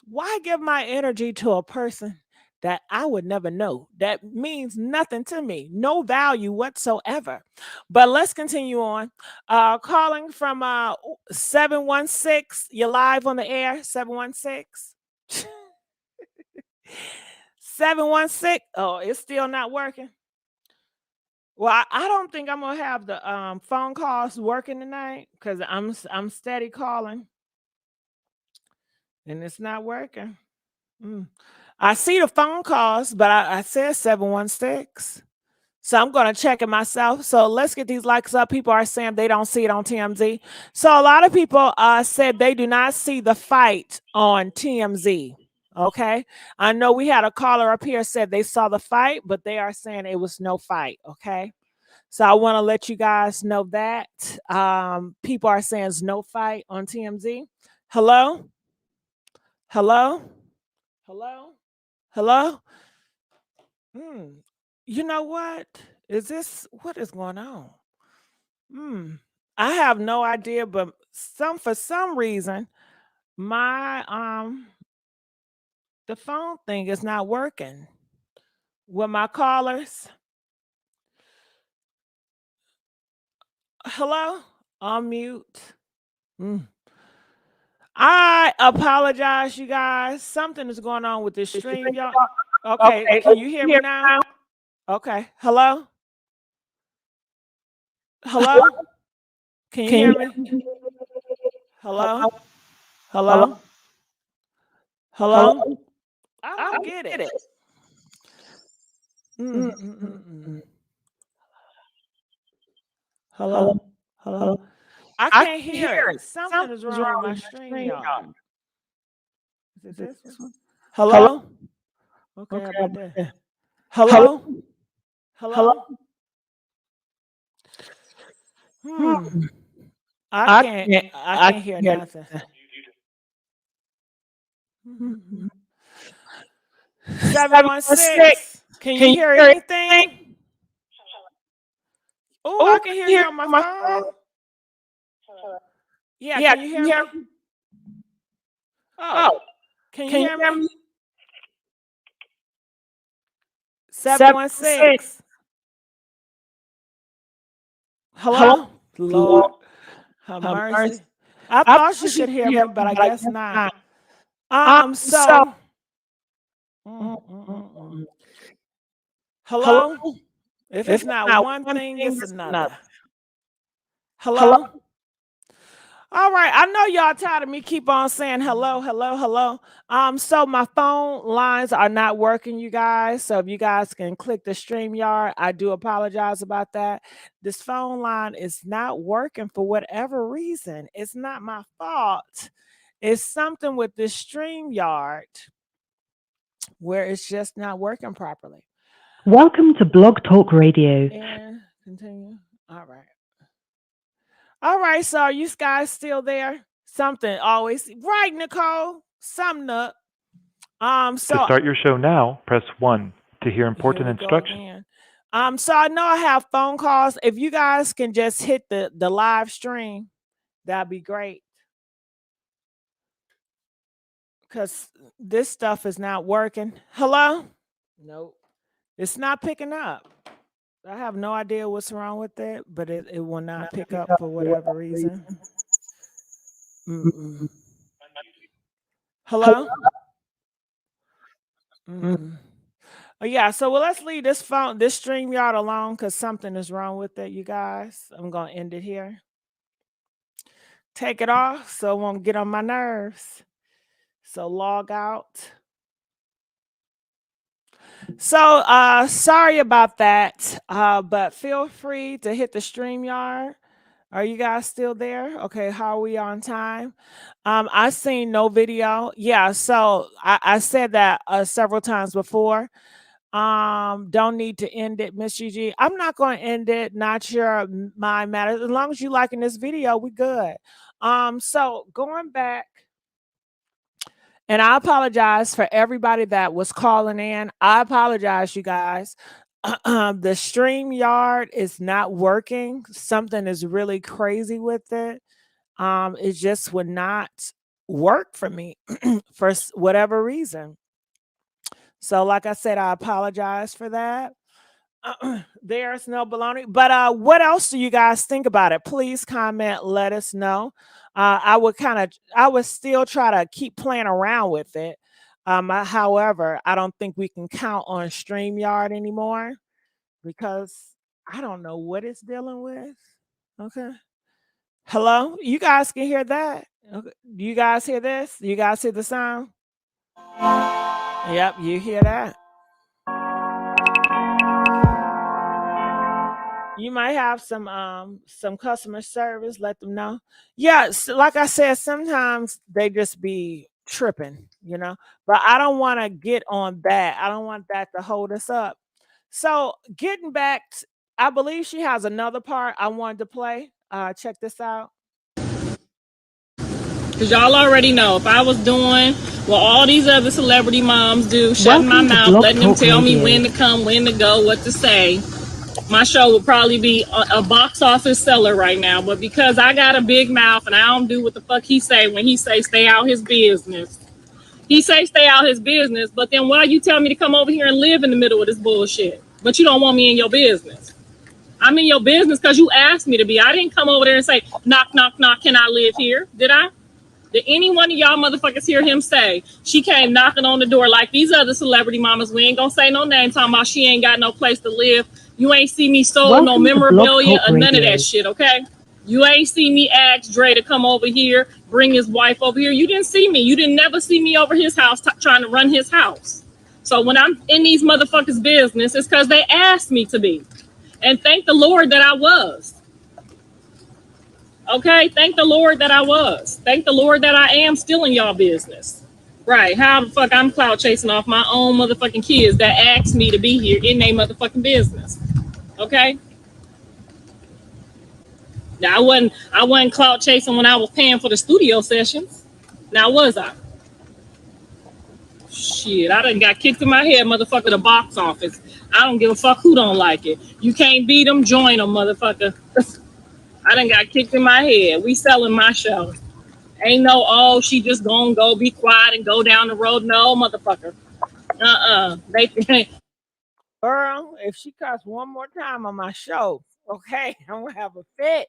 Why give my energy to a person that I would never know? That means nothing to me, no value whatsoever. But let's continue on. Calling from 716. You're live on the air, 716. 716. Oh, it's still not working. Well, I don't think I'm gonna have the phone calls working tonight because I'm steady calling and it's not working. I see the phone calls, but I said 716. So I'm going to check it myself. So let's get these likes up. People are saying they don't see it on TMZ. So a lot of people said they do not see the fight on TMZ. Okay. I know we had a caller up here said they saw the fight, but they are saying it was no fight. Okay. So I want to let you guys know that. People are saying it's no fight on TMZ. Hello? Hello? Hello? Hello? You know what? What is going on? I have no idea, but for some reason, my the phone thing is not working with my callers. Hello? Unmute. I apologize, you guys. Something is going on with this stream, y'all. Okay, can you hear me now? Okay. Hello? Hello? Can you hear me? Hello? Hello? Hello? I don't get it. Hello? Hello? I can't hear it. Something is wrong with my stream, y'all. Is it this one? Hello? Okay, how about that? Hello? Hello? I can't hear nothing. 716. Can you hear anything? Oh, I can hear you on my phone. Yeah, can you hear me? Oh, can you hear me? 716. Hello? Lord, have mercy. I thought you could hear me, but I guess not. So. Hello? If it's not one thing, it's another. Hello? All right. I know y'all tired of me keep on saying hello, hello, hello. So my phone lines are not working, you guys. So if you guys can click the StreamYard, I do apologize about that. This phone line is not working for whatever reason. It's not my fault. It's something with this StreamYard where it's just not working properly. Welcome to Blog Talk Radio. And continue. All right. All right, so are you guys still there? Something always right, Nicole. Something up. To start your show now, press 1. To hear important instructions. So I know I have phone calls. If you guys can just hit the live stream, that'd be great. Because this stuff is not working. Hello? Nope. It's not picking up. I have no idea what's wrong with it, but it will not pick up for whatever reason. Hello? Oh, yeah, so let's leave this StreamYard alone because something is wrong with it, you guys. I'm going to end it here. Take it off so it won't get on my nerves. So log out. So sorry about that, but feel free to hit the StreamYard. Are you guys still there? Okay, how are we on time? I seen no video. Yeah, so I said that several times before. Don't need to end it, Miss Gigi. I'm not going to end it. Not your mind matters. As long as you liking this video, we good. So going back. And I apologize for everybody that was calling in. I apologize, you guys. The StreamYard is not working. Something is really crazy with it. It just would not work for me for whatever reason. So like I said, I apologize for that. There's no baloney. But what else do you guys think about it? Please comment, let us know. I would still try to keep playing around with it. However, I don't think we can count on StreamYard anymore because I don't know what it's dealing with. Okay. Hello? You guys can hear that? Okay. Do you guys hear this? Do you guys hear the sound? Yep, you hear that. You might have some customer service, let them know. Yeah, like I said, sometimes they just be tripping, you know, but I don't want to get on that. I don't want that to hold us up. So getting back, I believe she has another part I wanted to play. Check this out. Because y'all already know if I was doing Well, all these other celebrity moms do, shutting my mouth, letting them tell me when to come, when to go, what to say. My show would probably be a box office seller right now, but because I got a big mouth and I don't do what the fuck he say when he say stay out his business. He say stay out his business, but then why you tell me to come over here and live in the middle of this bullshit? But you don't want me in your business. I'm in your business because you asked me to be. I didn't come over there and say, knock, knock, knock, can I live here? Did I? Did any one of y'all motherfuckers hear him say she came knocking on the door like these other celebrity mamas? We ain't gonna say no name talking about she ain't got no place to live. You ain't see me sold no memorabilia or none of that shit, okay? You ain't see me ask Dre to come over here, bring his wife over here. You didn't see me. You didn't never see me over his house trying to run his house. So when I'm in these motherfuckers' business, it's because they asked me to be. And thank the Lord that I was. Okay, thank the Lord that I was. Thank the Lord that I am still in y'all business. Right, how the fuck I'm cloud chasing off my own motherfucking kids that asked me to be here in their motherfucking business. Okay? Now I wasn't cloud chasing when I was paying for the studio sessions. Now was I? Shit, I done got kicked in my head, motherfucker, the box office. I don't give a fuck who don't like it. You can't beat them, join them, motherfucker. I done got kicked in my head. We selling my show. Ain't no, oh, she just gonna go be quiet and go down the road. No, motherfucker. They Girl, if she cuss one more time on my show, okay, I'm gonna have a fit.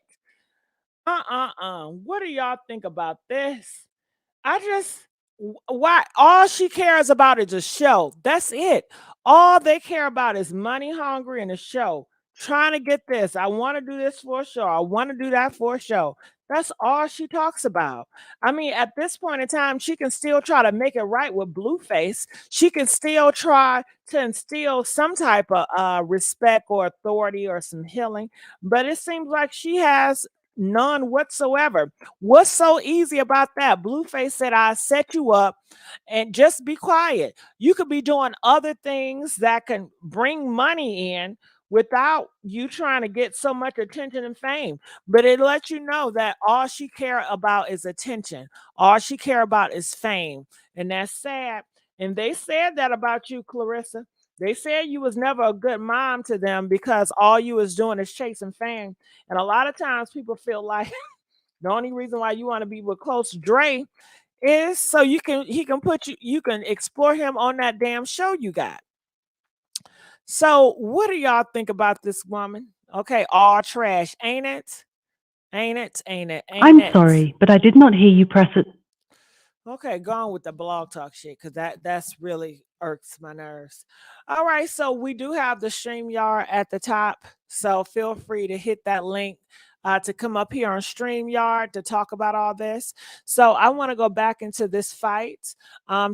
What do y'all think about this? I just why all she cares about is a show. That's it. All they care about is money hungry and a show. Trying to get this. I want to do this for a show. I want to do that for a show. That's all she talks about. I mean, at this point in time, she can still try to make it right with Blueface. She can still try to instill some type of respect or authority or some healing, but it seems like she has none whatsoever. What's so easy about that? Blueface said, I set you up and just be quiet. You could be doing other things that can bring money in without you trying to get so much attention and fame. But it lets you know that all she care about is attention. All she care about is fame. And that's sad. And they said that about you, Clarissa. They said you was never a good mom to them because all you was doing is chasing fame. And a lot of times people feel like the only reason why you want to be with Close Dre is so he can put you can explore him on that damn show you got. So what do y'all think about this woman? Okay, all trash, ain't it? Ain't it? Ain't it? Ain't I'm it? sorry, but I did not hear you press it. Okay, go on with the blog talk shit because that's really irks my nerves. All right, so we do have the StreamYard at the top, so feel free to hit that link to come up here on StreamYard to talk about all this. So I want to go back into this fight.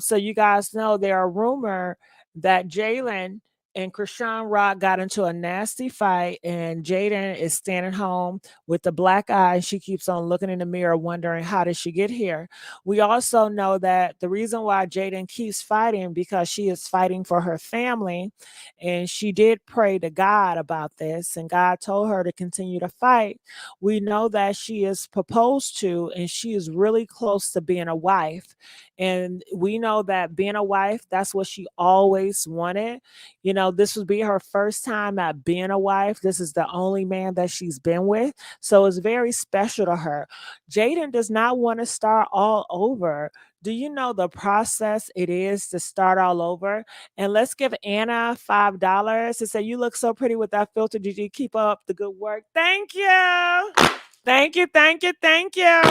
So you guys know there are rumor that Jalen and Chrisean Rock got into a nasty fight, and Jaidyn is standing home with the black eye. She keeps on looking in the mirror, wondering how did she get here. We also know that the reason why Jaidyn keeps fighting because she is fighting for her family, and she did pray to God about this, and God told her to continue to fight. We know that she is proposed to, and she is really close to being a wife, and we know that being a wife, that's what she always wanted. You know, this would be her first time at being a wife. This is the only man that she's been with, so it's very special to her. Jaidyn does not want to start all over. Do you know the process it is to start all over? And let's give Anna $5 to say, you look so pretty with that filter. Did you keep up the good work? Thank you. Thank you, thank you, thank you.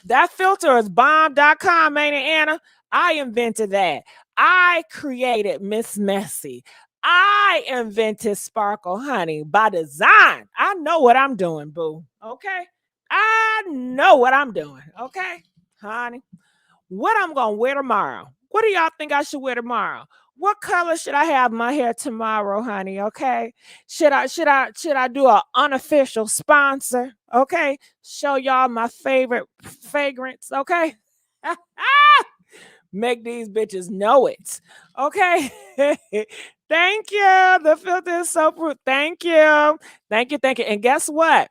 That filter is bomb.com, ain't it, Anna? I invented that. I created Miss Messy. I invented Sparkle Honey by design. I know what I'm doing, boo. Okay? I know what I'm doing. Okay, honey? What I'm going to wear tomorrow? What do y'all think I should wear tomorrow? What color should I have my hair tomorrow, honey? Okay. Should I do an unofficial sponsor? Okay. Show y'all my favorite fragrance. Okay. Make these bitches know it. Okay. Thank you. The filter is so fruit. Thank you. Thank you. Thank you. And guess what?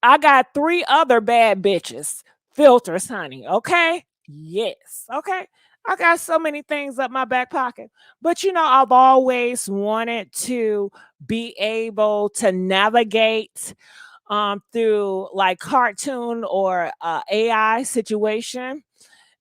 I got 3 other bad bitches filters, honey. Okay. Yes. Okay. I got so many things up my back pocket. But I've always wanted to be able to navigate through like cartoon or AI situation.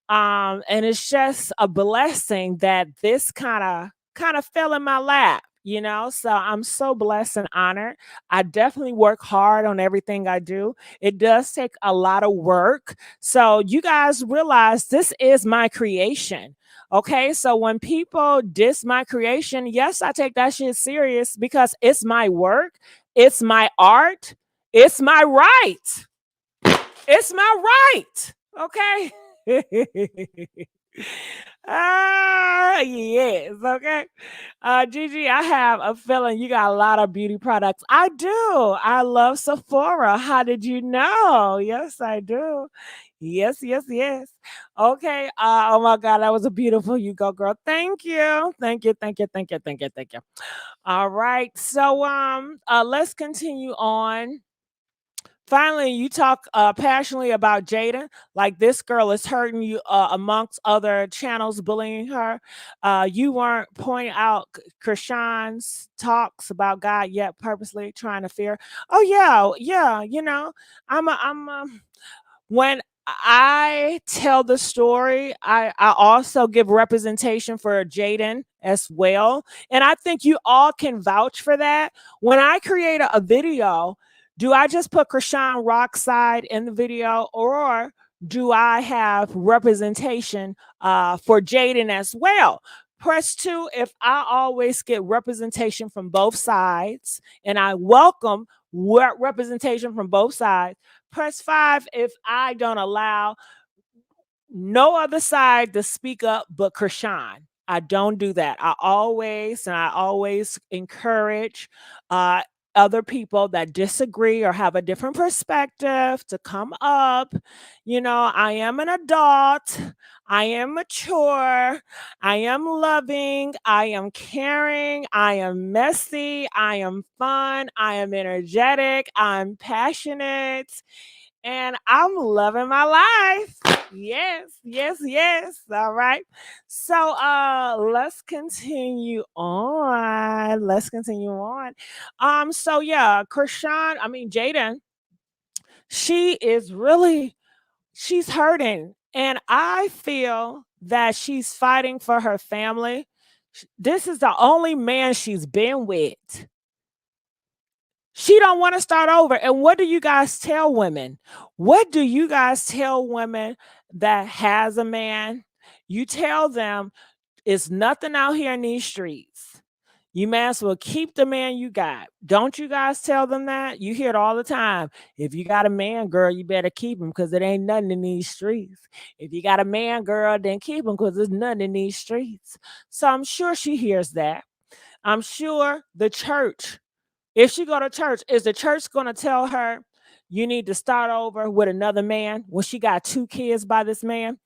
And it's just a blessing that this kind of fell in my lap. So I'm so blessed and honored. I definitely work hard on everything I do. It does take a lot of work. So you guys realize this is my creation. Okay, so when people diss my creation, yes, I take that shit serious because it's my work, it's my art, it's my right. It's my right. Okay. Yes. Okay. Gigi, I have a feeling you got a lot of beauty products. I do. I love Sephora. How did you know? Yes, I do. Yes, yes, yes. Okay. Oh my God, that was a beautiful you go, girl. Thank you. Thank you. Thank you. Thank you. Thank you. Thank you. All right. So let's continue on. Finally, you talk passionately about Jaidyn, like this girl is hurting you amongst other channels bullying her. You weren't pointing out Chrisean's talks about God yet, purposely trying to fear. Oh yeah, yeah. When I tell the story, I also give representation for Jaidyn as well. And I think you all can vouch for that. When I create a video, do I just put Chrisean Rock's side in the video, or do I have representation for Jaidyn as well? Press 2 if I always get representation from both sides, and I welcome representation from both sides. Press 5 if I don't allow no other side to speak up but Chrisean. I don't do that. I always encourage other people that disagree or have a different perspective to come up. I am an adult. I am mature. I am loving. I am caring. I am messy. I am fun. I am energetic. I'm passionate. And I'm loving my life. Yes, yes, yes. All right. So let's continue on. Let's continue on. So yeah, Jaidyn, she's hurting. And I feel that she's fighting for her family. This is the only man she's been with. She don't want to start over. And what do you guys tell women? What do you guys tell women that has a man? You tell them it's nothing out here in these streets. You may as well keep the man you got. Don't you guys tell them that? You hear it all the time. If you got a man, girl, you better keep him because it ain't nothing in these streets. If you got a man, girl, then keep him because there's nothing in these streets. So I'm sure she hears that. I'm sure the church, if she go to church, is the church going to tell her you need to start over with another man when she got 2 kids by this man?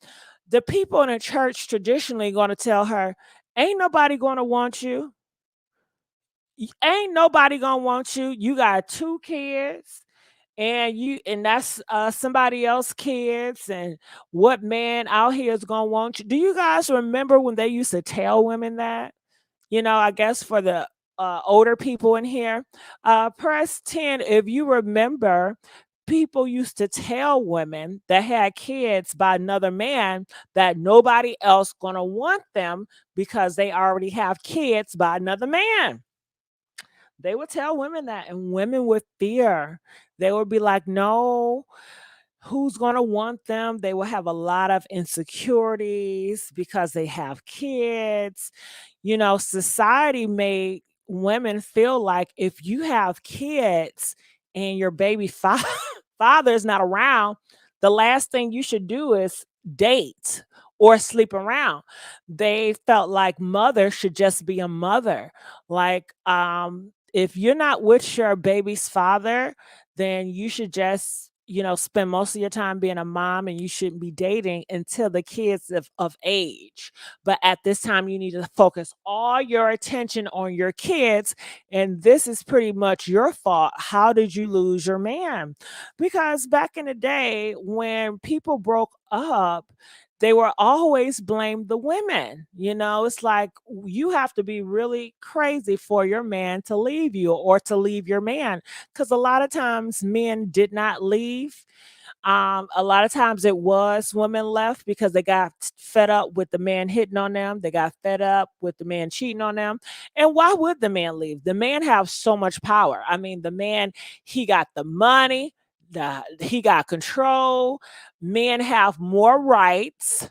The people in the church traditionally going to tell her, ain't nobody going to want you. Ain't nobody going to want you. You got 2 kids and that's somebody else's kids, and what man out here is going to want you? Do you guys remember when they used to tell women that? I guess for the older people in here, press 10 if you remember. People used to tell women that had kids by another man that nobody else gonna want them because they already have kids by another man. They would tell women that, and women would fear. They would be like, no, who's going to want them? They will have a lot of insecurities because they have kids. Society made women feel like if you have kids and your baby father is not around, the last thing you should do is date or sleep around. They felt like mother should just be a mother. Like, if you're not with your baby's father, then you should just spend most of your time being a mom, and you shouldn't be dating until the kids of age. But at this time, you need to focus all your attention on your kids. And this is pretty much your fault. How did you lose your man? Because back in the day, when people broke up, they were always blamed the women. It's like you have to be really crazy for your man to leave you or to leave your man. Because a lot of times men did not leave. A lot of times it was women left because they got fed up with the man hitting on them. They got fed up with the man cheating on them. And why would the man leave? The man have so much power. I mean, the man, he got the money, he got control. Men have more rights.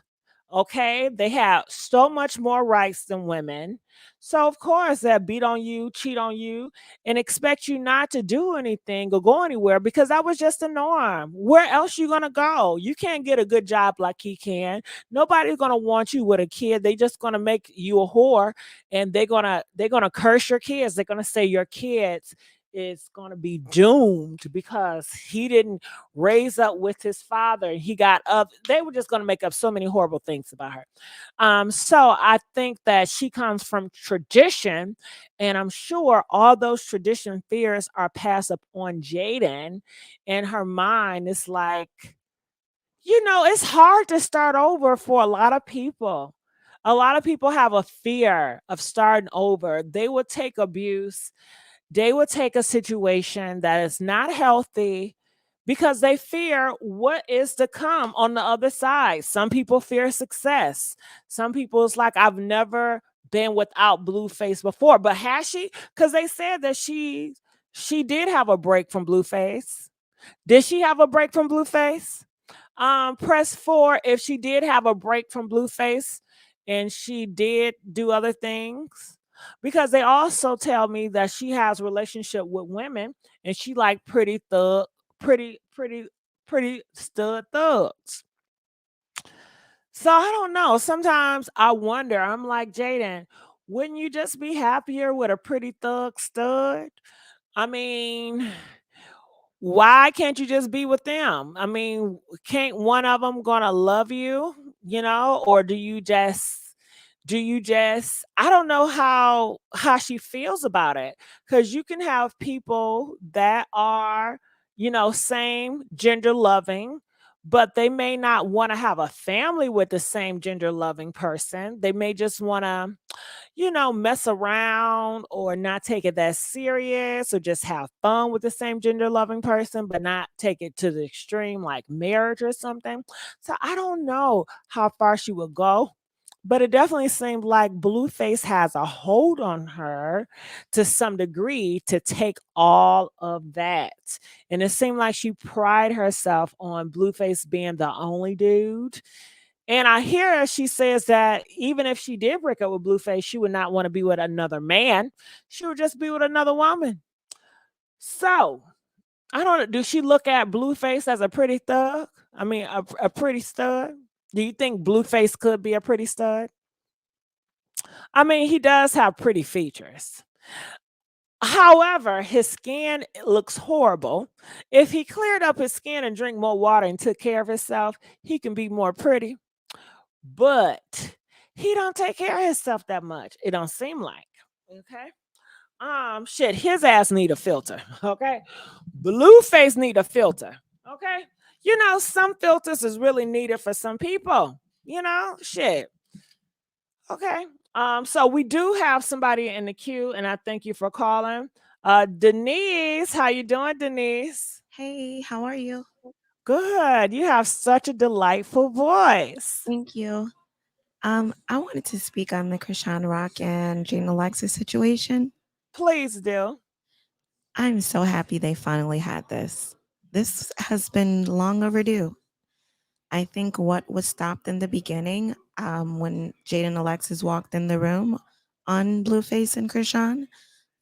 Okay, they have so much more rights than women. So of course they'll beat on you, cheat on you, and expect you not to do anything or go anywhere because that was just the norm. Where else you gonna go? You can't get a good job like he can. Nobody's gonna want you with a kid. They just gonna make you a whore, and they're gonna curse your kids. They're gonna say your kids is going to be doomed because he didn't raise up with his father. He got up. They were just going to make up so many horrible things about her. So I think that she comes from tradition, and I'm sure all those tradition fears are passed up on Jaidyn. In her mind, it's like, it's hard to start over for a lot of people. A lot of people have a fear of starting over. They will take abuse. They will take a situation that is not healthy because they fear what is to come on the other side. Some people fear success. Some people, it's like, I've never been without Blueface before. But has she? Because they said that she did have a break from Blueface. Did she have a break from Blueface? Press 4 if she did have a break from Blueface and she did do other things. Because they also tell me that she has a relationship with women and she like pretty stud thugs. So I don't know. Sometimes I wonder, I'm like, Jaidyn, wouldn't you just be happier with a pretty thug stud? I mean, why can't you just be with them? I mean, can't one of them gonna love you, or do you just I don't know how she feels about it, because you can have people that are, same gender loving, but they may not want to have a family with the same gender loving person. They may just want to, mess around or not take it that serious, or just have fun with the same gender loving person, but not take it to the extreme like marriage or something. So I don't know how far she would go, but it definitely seemed like Blueface has a hold on her to some degree to take all of that. And it seemed like she prided herself on Blueface being the only dude. And I hear she says that even if she did break up with Blueface, she would not want to be with another man. She would just be with another woman. So I don't know. Do she look at Blueface as a pretty thug? I mean, a pretty stud? Do you think Blueface could be a pretty stud? I mean, he does have pretty features. However, his skin looks horrible. If he cleared up his skin and drank more water and took care of himself, he can be more pretty. But he don't take care of himself that much. It don't seem like. Okay. Shit, his ass need a filter. Okay. Blueface need a filter. Okay. Some filters is really needed for some people. Shit. Okay. So we do have somebody in the queue, and I thank you for calling. Denise, how you doing, Denise? Hey, how are you? Good. You have such a delightful voice. Thank you. I wanted to speak on the Chrisean Rock and Jaidyn Alexis situation. Please do. I'm so happy they finally had this. This has been long overdue. I think what was stopped in the beginning, when Jaidyn Alexis walked in the room on Blueface and Chrisean,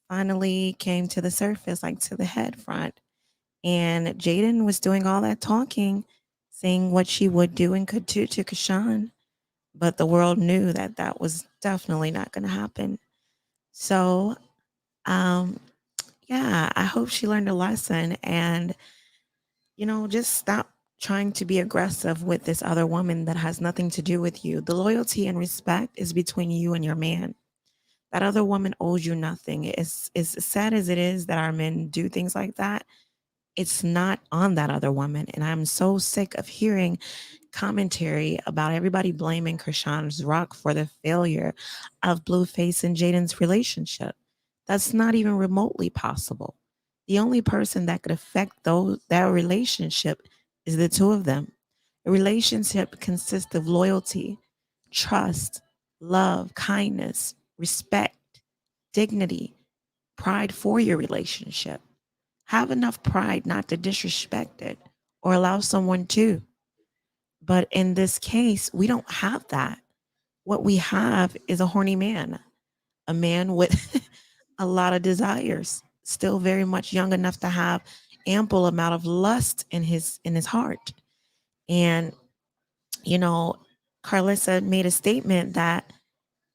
finally came to the surface, like to the head front. And Jaidyn was doing all that talking, saying what she would do and could do to Chrisean. But the world knew that that was definitely not going to happen. So, yeah, I hope she learned a lesson and, just stop trying to be aggressive with this other woman that has nothing to do with you. The loyalty and respect is between you and your man. That other woman owes you nothing. It's as sad as it is that our men do things like that. It's not on that other woman. And I'm so sick of hearing commentary about everybody blaming Chrisean's Rock for the failure of Blueface and Jaidyn's relationship. That's not even remotely possible. The only person that could affect that relationship is the two of them. A relationship consists of loyalty, trust, love, kindness, respect, dignity, pride for your relationship. Have enough pride not to disrespect it or allow someone to. But in this case, we don't have that. What we have is a horny man, a man with a lot of desires, still very much young enough to have ample amount of lust in his heart. And you know, Carlissa made a statement that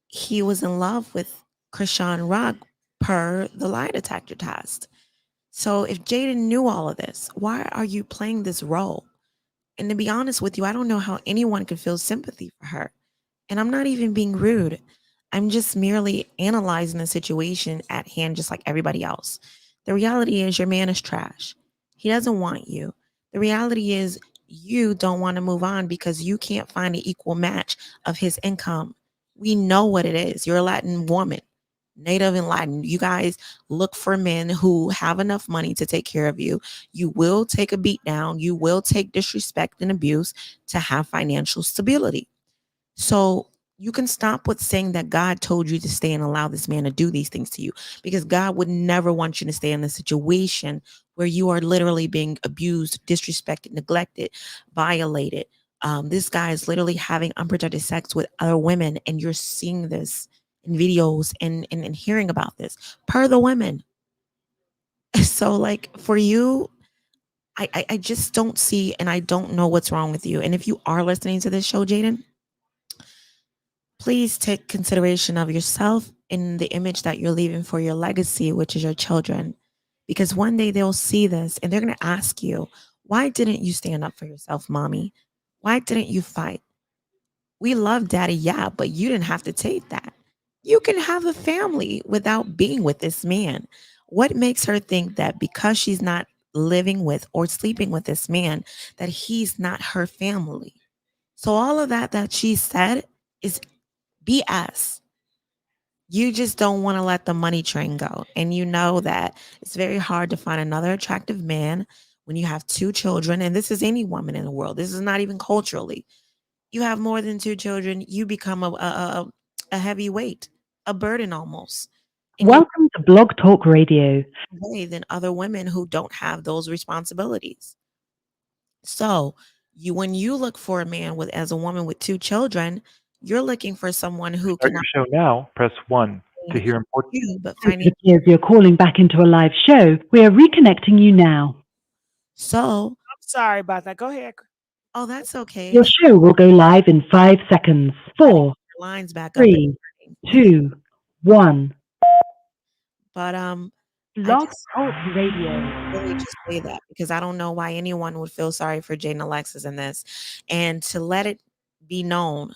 he was in love with Chrisean Rock per the lie detector test. So if Jaidyn knew all of this, why are you playing this role? And to be honest with you, I don't know how anyone could feel sympathy for her. And I'm not even being rude. I'm just merely analyzing the situation at hand, just like everybody else. The reality is, your man is trash. He doesn't want you. The reality is, you don't want to move on because you can't find an equal match of his income. We know what it is. You're a Latin woman, Native and Latin. You guys look for men who have enough money to take care of you. You will take a beat down. You will take disrespect and abuse to have financial stability. So you can stop with saying that God told you to stay and allow this man to do these things to you, because God would never want you to stay in a situation where you are literally being abused, disrespected, neglected, violated. This guy is literally having unprotected sex with other women, and you're seeing this in videos and hearing about this per the women. So, like, for you, I just don't see, and I don't know what's wrong with you. And if you are listening to this show, Jaidyn, please take consideration of yourself in the image that you're leaving for your legacy, which is your children. Because one day they'll see this and they're going to ask you, why didn't you stand up for yourself, mommy? Why didn't you fight? We love daddy, yeah, but you didn't have to take that. You can have a family without being with this man. What makes her think that because she's not living with or sleeping with this man, that he's not her family? So all of that she said is BS. You just don't want to let the money train go. And you know that it's very hard to find another attractive man when you have two children. And this is any woman in the world. This is not even culturally. You have more than two children, you become a heavy weight, a burden almost. And you Welcome to Blog Talk Radio. way than other women who don't have those responsibilities. So when you look for a man with as a woman with two children, you're looking for someone who Start can your show now. Press 1 to hear important. you, but It finding appears you're calling back into a live show. We are reconnecting you now. so. I'm sorry about that. Go ahead. Oh, that's okay. Your show will go live in 5 seconds. Trying to get 4, your lines back up. 3, 2, 1. But I Blog just Talk Radio. really just say that because I don't know why anyone would feel sorry for Jaidyn Alexis in this. And to let it be known,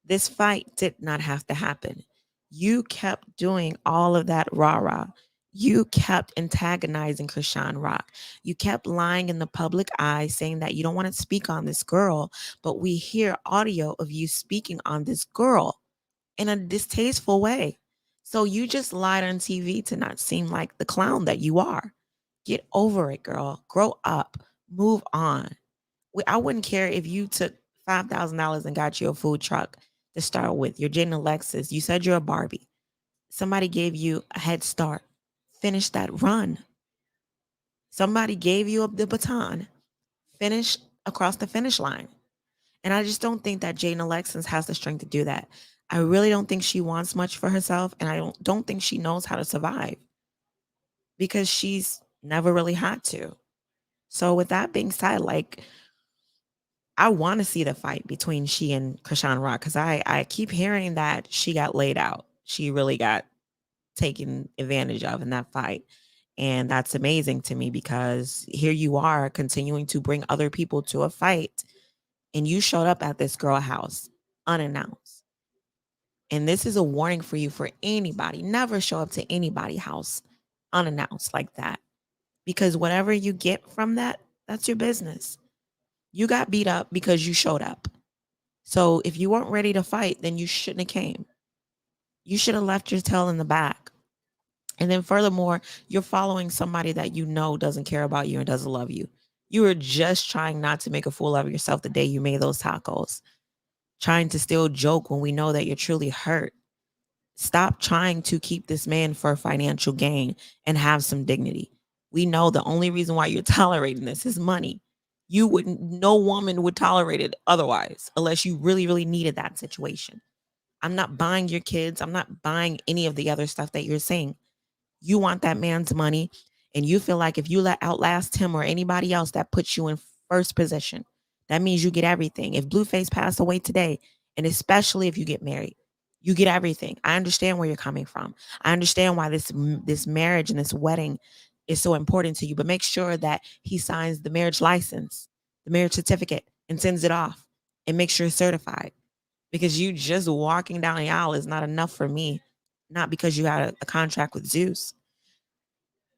this fight did not have to happen. You kept doing all of that rah-rah. You kept antagonizing Chrisean Rock. You kept lying in the public eye saying that you don't want to speak on this girl, but we hear audio of you speaking on this girl in a distasteful way. So you just lied on TV to not seem like the clown that you are. Get over it, girl. Grow up. Move on. I wouldn't care if you took $5,000 and got you a food truck to start with. You're Jaidyn Alexis. You said you're a Barbie. Somebody gave you a head start. Finish that run. Somebody gave you the baton. Finish across the finish line. And I just don't think that Jaidyn Alexis has the strength to do that. I really don't think she wants much for herself, and I don't think she knows how to survive because she's never really had to. So with that being said, like, I want to see the fight between she and Chrisean Rock because I keep hearing that she got laid out. She really got taken advantage of in that fight. And that's amazing to me because here you are continuing to bring other people to a fight, and you showed up at this girl house unannounced. And this is a warning for you for anybody. Never show up to anybody's house unannounced like that. because whatever you get from that, that's your business. You got beat up because you showed up. So if you weren't ready to fight, then you shouldn't have came. You should have left your tail in the back. And then furthermore, you're following somebody that you know doesn't care about you and doesn't love you. You were just trying not to make a fool of yourself the day you made those tacos. Trying to still joke when we know that you're truly hurt. Stop trying to keep this man for financial gain and have some dignity. We know the only reason why you're tolerating this is money. You wouldn't, no woman would tolerate it otherwise, unless you really, really needed that situation. I'm not buying your kids. I'm not buying any of the other stuff that you're saying. You want that man's money, and you feel like if you let outlast him or anybody else, that puts you in first position. That means you get everything. If Blueface passed away today, and especially if you get married, you get everything. I understand where you're coming from. I understand why this marriage and this wedding is so important to you. But make sure that he signs the marriage license, the marriage certificate, and sends it off, and make sure it's certified. Because you just walking down the aisle is not enough for me. Not because you had a contract with Zeus.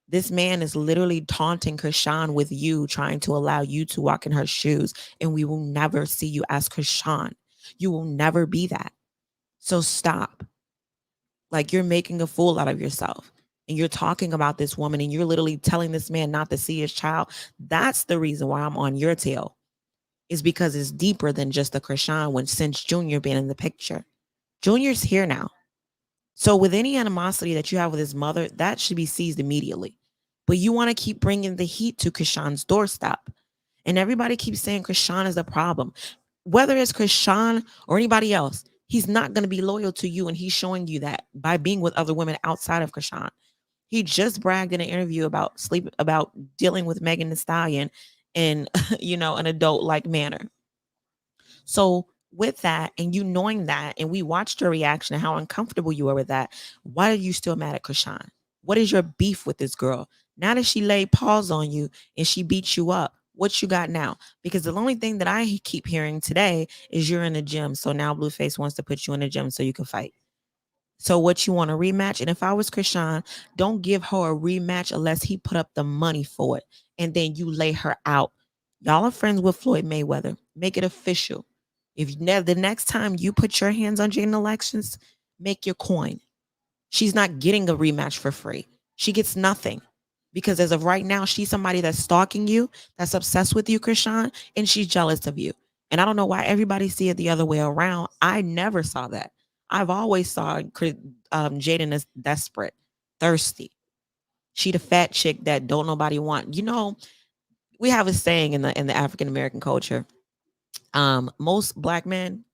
This man is literally taunting Chrisean with you, trying to allow you to walk in her shoes, and we will never see you as Chrisean. You will never be that. So stop. Like, you're making a fool out of yourself, and you're talking about this woman, and you're literally telling this man not to see his child. That's the reason why I'm on your tail, is because it's deeper than just the Chrisean when since Junior been in the picture. Junior's here now. So with any animosity that you have with his mother, that should be seized immediately. But you want to keep bringing the heat to Chrisean's doorstep. And everybody keeps saying Chrisean is the problem. Whether it's Chrisean or anybody else, he's not going to be loyal to you. And he's showing you that by being with other women outside of Chrisean. He just bragged in an interview about dealing with Megan Thee Stallion in, an adult-like manner. So with that, and you knowing that, and we watched your reaction and how uncomfortable you were with that, why are you still mad at Chrisean? What is your beef with this girl? Now that she laid paws on you and she beat you up, what you got now? Because the only thing that I keep hearing today is you're in the gym. So now Blueface wants to put you in the gym so you can fight. So what, you want a rematch? And if I was Chrisean, don't give her a rematch unless he put up the money for it. And then you lay her out. Y'all are friends with Floyd Mayweather. Make it official. If the next time you put your hands on Jaidyn Elections, make your coin. She's not getting a rematch for free. She gets nothing. Because as of right now, she's somebody that's stalking you, that's obsessed with you, Chrisean, and she's jealous of you. And I don't know why everybody see it the other way around. I never saw that. I've always saw Jaidyn as desperate, thirsty. She the fat chick that don't nobody want. We have a saying in the African American culture. Most black men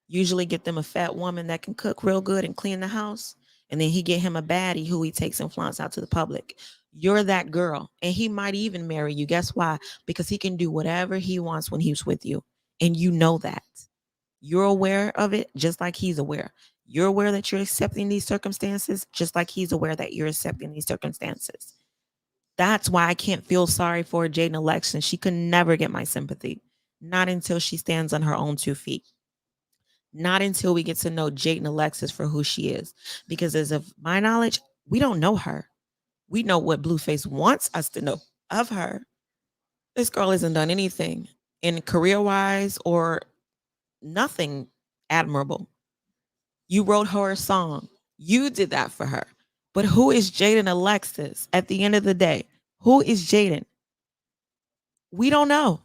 usually get them a fat woman that can cook real good and clean the house, and then he get him a baddie who he takes and flaunts out to the public. You're that girl, and he might even marry you. Guess why? Because he can do whatever he wants when he's with you, and you know that. You're aware of it, just like he's aware. You're aware that you're accepting these circumstances, just like he's aware that you're accepting these circumstances. That's why I can't feel sorry for Jaidyn Elections. She could never get my sympathy. Not until she stands on her own 2 feet. Not until we get to know Jaidyn Alexis for who she is. Because as of my knowledge, we don't know her. We know what Blueface wants us to know of her. This girl hasn't done anything in career-wise or nothing admirable. You wrote her a song. You did that for her. But who is Jaidyn Alexis at the end of the day? Who is Jaidyn? We don't know.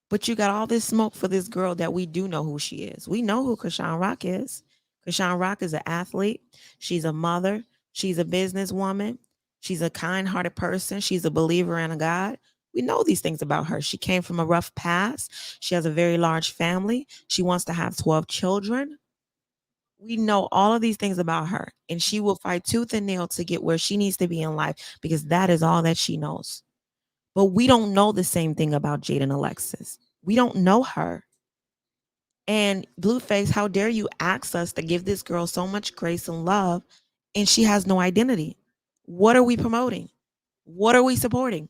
But you got all this smoke for this girl that we do know who she is. We know who Chrisean Rock is. Chrisean Rock is an athlete. She's a mother. She's a businesswoman. She's a kind-hearted person. She's a believer in a God. We know these things about her. She came from a rough past. She has a very large family. She wants to have 12 children. We know all of these things about her, and she will fight tooth and nail to get where she needs to be in life, because that is all that she knows. But we don't know the same thing about Jaidyn Alexis. We don't know her. And Blueface, how dare you ask us to give this girl so much grace and love, and she has no identity? What are we promoting? What are we supporting?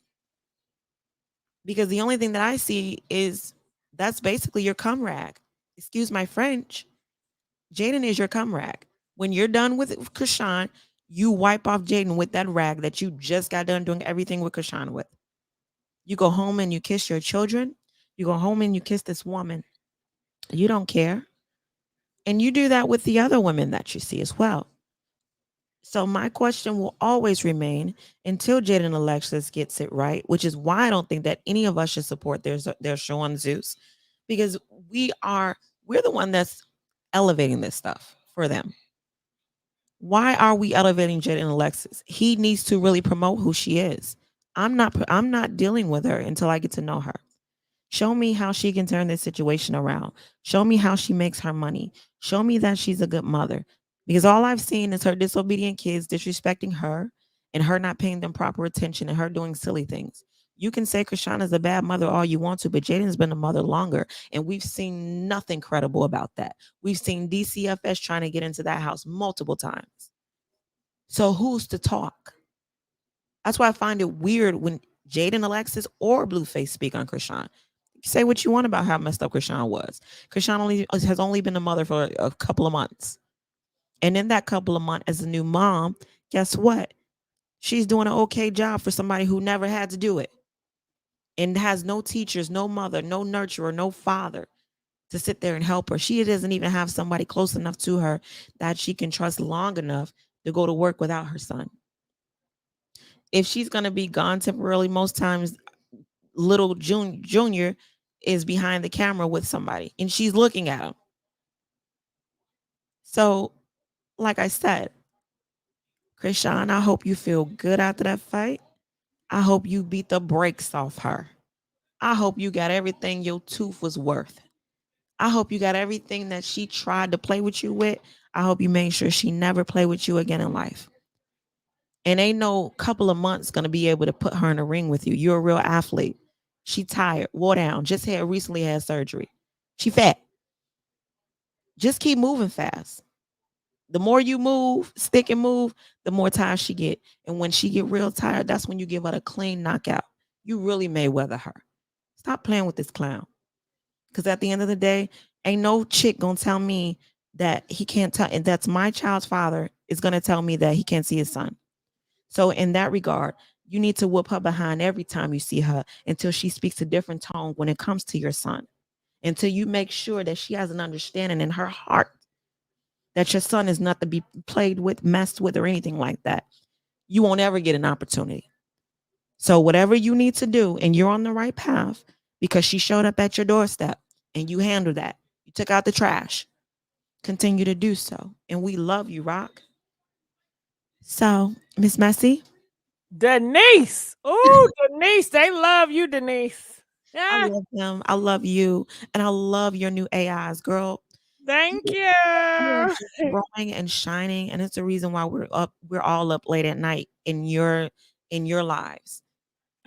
Because the only thing that I see is that's basically your cum rag. Excuse my French. Jaidyn is your cum rag. When you're done with Chrisean, You wipe off Jaidyn with that rag that you just got done doing everything with Chrisean with. You go home and you kiss your children. You go home and you kiss this woman. You don't care. And you do that with the other women that you see as well. So my question will always remain until Jaidyn Alexis gets it right, which is why I don't think that any of us should support their show on Zeus, because we're the one that's elevating this stuff for them. Why are we elevating Jaidyn Alexis? He needs to really promote who she is. I'm not dealing with her until I get to know her. Show me how she can turn this situation around. Show me how she makes her money. Show me that she's a good mother. Because all I've seen is her disobedient kids disrespecting her and her not paying them proper attention and her doing silly things. You can say Chrisean is a bad mother all you want to, but Jaidyn's been a mother longer, and we've seen nothing credible about that. We've seen DCFS trying to get into that house multiple times. So who's to talk? That's why I find it weird when Jaidyn Alexis or Blueface speak on Chrisean. Say what you want about how messed up Chrisean was. Chrisean has only been a mother for a couple of months. And in that couple of months as a new mom, guess what? She's doing an okay job for somebody who never had to do it and has no teachers, no mother, no nurturer, no father to sit there and help her. She doesn't even have somebody close enough to her that she can trust long enough to go to work without her son. If she's going to be gone temporarily, most times little Junior is behind the camera with somebody and she's looking at him. So, like I said, Chrisean, I hope you feel good after that fight. I hope you beat the brakes off her. I hope you got everything your tooth was worth. I hope you got everything that she tried to play with you with. I hope you made sure she never play with you again in life. And ain't no couple of months gonna be able to put her in a ring with you. You're a real athlete. She tired, wore down, recently had surgery. She fat. Just keep moving fast. The more you move, stick and move, the more tired she get. And when she get real tired, that's when you give her a clean knockout. You really Mayweather her. Stop playing with this clown. Because at the end of the day, ain't no chick gonna tell me that he can't tell, and that's my child's father is gonna tell me that he can't see his son. So in that regard, you need to whoop her behind every time you see her until she speaks a different tone when it comes to your son. Until you make sure that she has an understanding in her heart that your son is not to be played with, messed with, or anything like that. You won't ever get an opportunity. So whatever you need to do, and you're on the right path because she showed up at your doorstep and you handled that. You took out the trash. Continue to do so. And we love you, Rock. So, Miss Messy. Denise. Oh, Denise. They love you, Denise. I Yeah. love them. I love you. And I love your new AIs, girl. Thank You are you. just growing and shining. And it's the reason why we're all up late at night in your lives.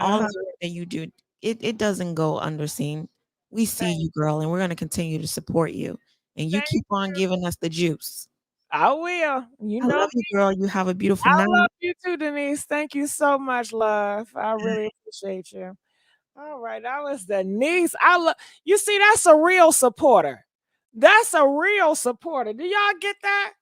All of the work that you do, it doesn't go underseen. We see you, girl, and we're gonna continue to support you. And you keep on giving us the juice. I will. You I know love you, me. girl. You have a beautiful I night. love you too, Denise. Thank you so much, love. I really appreciate you. All right, that was Denise. You see, that's a real supporter. That's a real supporter. Do y'all get that?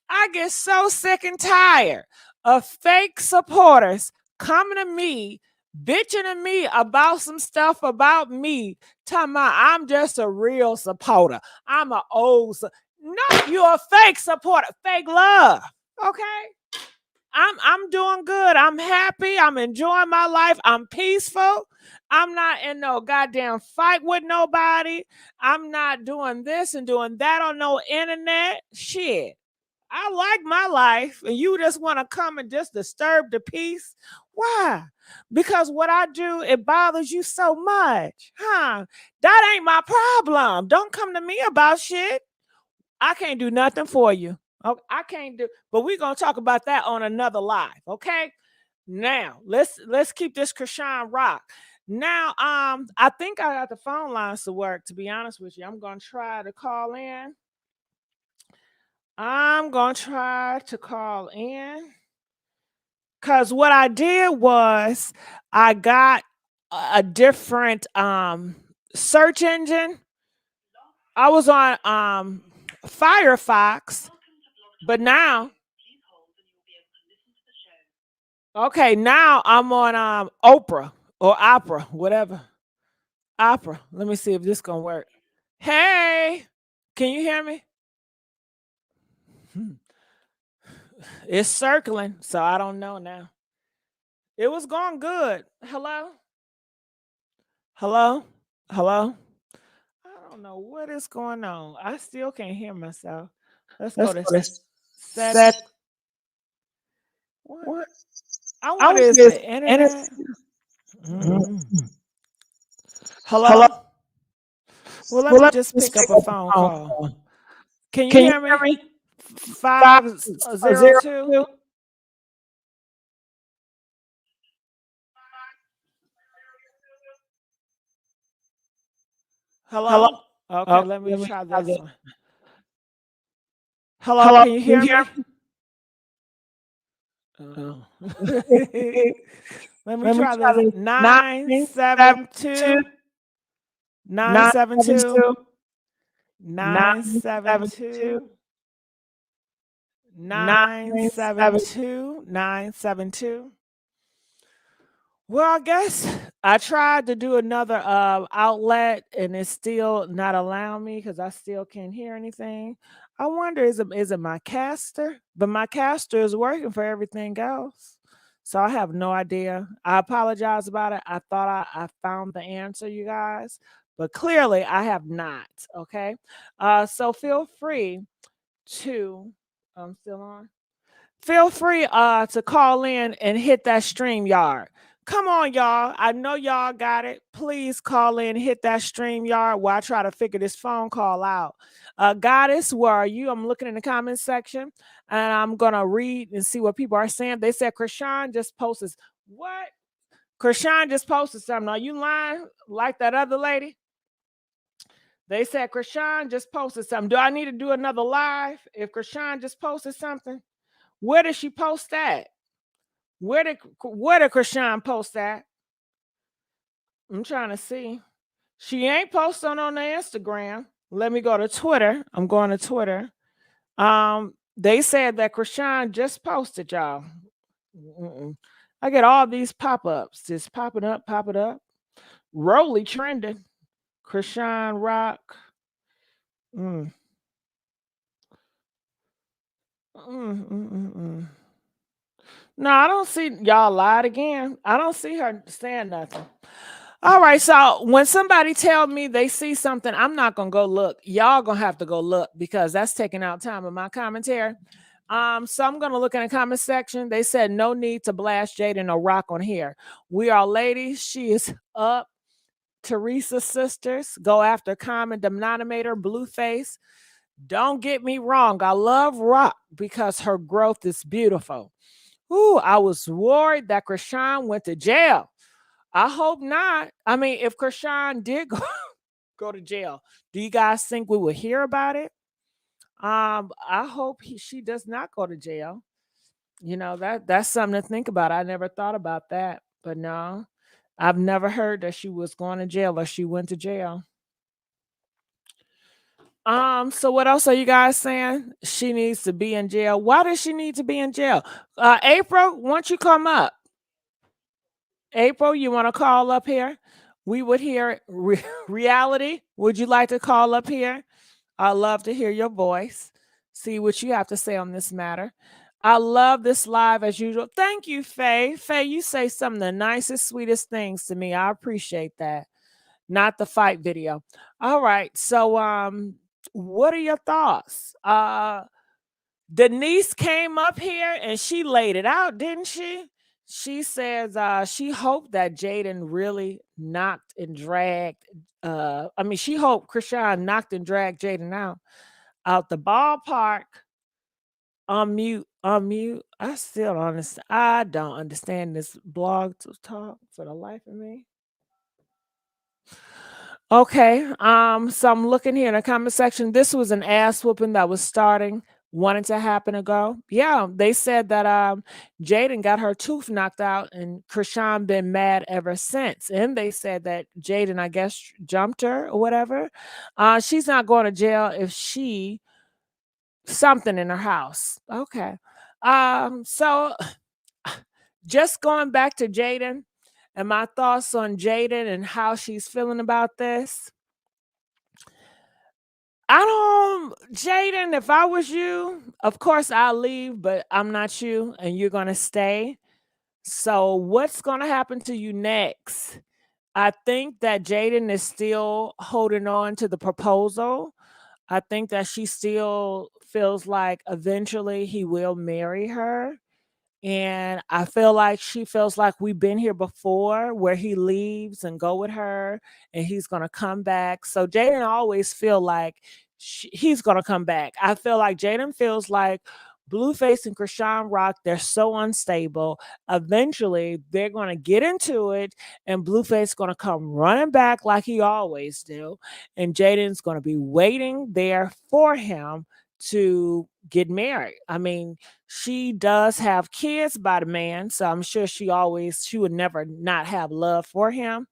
I get so sick and tired of fake supporters coming to me, bitching to me about some stuff about me, talking about I'm just a real supporter. I'm an no, you're a fake supporter, fake love. Okay. I'm doing good. I'm happy. I'm enjoying my life. I'm peaceful. I'm not in no goddamn fight with nobody. I'm not doing this and doing that on no internet. Shit. I like my life, and you just want to come and just disturb the peace. Why? Because what I do, it bothers you so much. Huh? That ain't my problem. Don't come to me about shit. I can't do nothing for you. I can't do, but we're gonna talk about that on another live. Okay. Now let's keep this Chrisean rock. Now, I think I got the phone lines to work, to be honest with you. I'm gonna try to call in. Because what I did was I got a different search engine. I was on Firefox, but now Okay, now I'm on Oprah or Opera, whatever. Opera. Let me see if this gonna work. Hey, can you hear me? It's circling, so I don't know now. It was going good. Hello? Hello? Hello? I don't know what is going on. I still can't hear myself. Let's go to set. What? I wonder is the internet. Hello? Well, let me just pick up a phone call. Can you hear me? 502. Hello? Okay, let me try this one. Hello, can you hear me? Oh. Let me try this. 972 972 972 972 972. Well, I guess I tried to do another outlet and it's still not allowing me because I still can't hear anything. I wonder is it my caster? But my caster is working for everything else. So I have no idea. I apologize about it. I thought I found the answer, you guys, but clearly I have not. Okay. So feel free to I'm still on. Feel free to call in and hit that stream yard. Come on, y'all. I know y'all got it. Please call in, hit that stream yard while I try to figure this phone call out. Goddess, where are you? I'm looking in the comments section and I'm gonna read and see what people are saying. They said Chrisean just posted what? Chrisean just posted something. Are you lying like that other lady? They said Chrisean just posted something. Do I need to do another live if Chrisean just posted something? Where did she post that? Where did Chrisean post that? I'm trying to see. She ain't posting on the Instagram. Let me go to Twitter. I'm going to Twitter. They said that Chrisean just posted, y'all. I get all these pop-ups just popping up. Rolly trending. Chrisean Rock. No, I don't see y'all lied again. I don't see her saying nothing. All right, so when somebody tell me they see something, I'm not gonna go look. Y'all gonna have to go look because that's taking out time of my commentary. So I'm gonna look in the comment section. They said no need to blast Jaidyn or Rock on here. We are ladies. She is up. Teresa sisters go after common denominator Blueface. Don't get me wrong. I love Rock because her growth is beautiful. Ooh, I was worried that Chrisean went to jail. I hope not. I mean, if Chrisean did go to jail, do you guys think we would hear about it? I hope she does not go to jail. You know, that's something to think about. I never thought about that, but no, I've never heard that she was going to jail or she went to jail. So what else are you guys saying? She needs to be in jail. Why does she need to be in jail? April, why don't you come up? April, you want to call up here? We would hear reality. Would you like to call up here? I'd love to hear your voice. See what you have to say on this matter. I love this live as usual. Thank you, Faye. Faye, you say some of the nicest, sweetest things to me. I appreciate that. Not the fight video. All right. So what are your thoughts? Denise came up here and she laid it out, didn't she? She says she hoped that Jaidyn really knocked and dragged. She hoped Chrisean knocked and dragged Jaidyn out the ballpark. Unmute. I don't understand this blog to talk for the life of me. Okay. So I'm looking here in the comment section. This was an ass whooping that was wanted to happen ago. Yeah, they said that Jaidyn got her tooth knocked out and Chrisean been mad ever since. And they said that Jaidyn, I guess, jumped her or whatever. She's not going to jail if she something in her house. Okay. So just going back to Jaidyn and my thoughts on Jaidyn and how she's feeling about this. Jaidyn, if I was you, of course I'll leave, but I'm not you and you're going to stay. So what's going to happen to you next? I think that Jaidyn is still holding on to the proposal. I think that she still feels like eventually he will marry her. And I feel like she feels like we've been here before where he leaves and go with her and he's going to come back. So Jaidyn always feel like he's going to come back. I feel like Jaidyn feels like Blueface and Chrisean Rock, they're so unstable. Eventually, they're going to get into it and Blueface going to come running back like he always do. And Jaidyn's going to be waiting there for him to get married. I mean, she does have kids by the man, so I'm sure she would never not have love for him.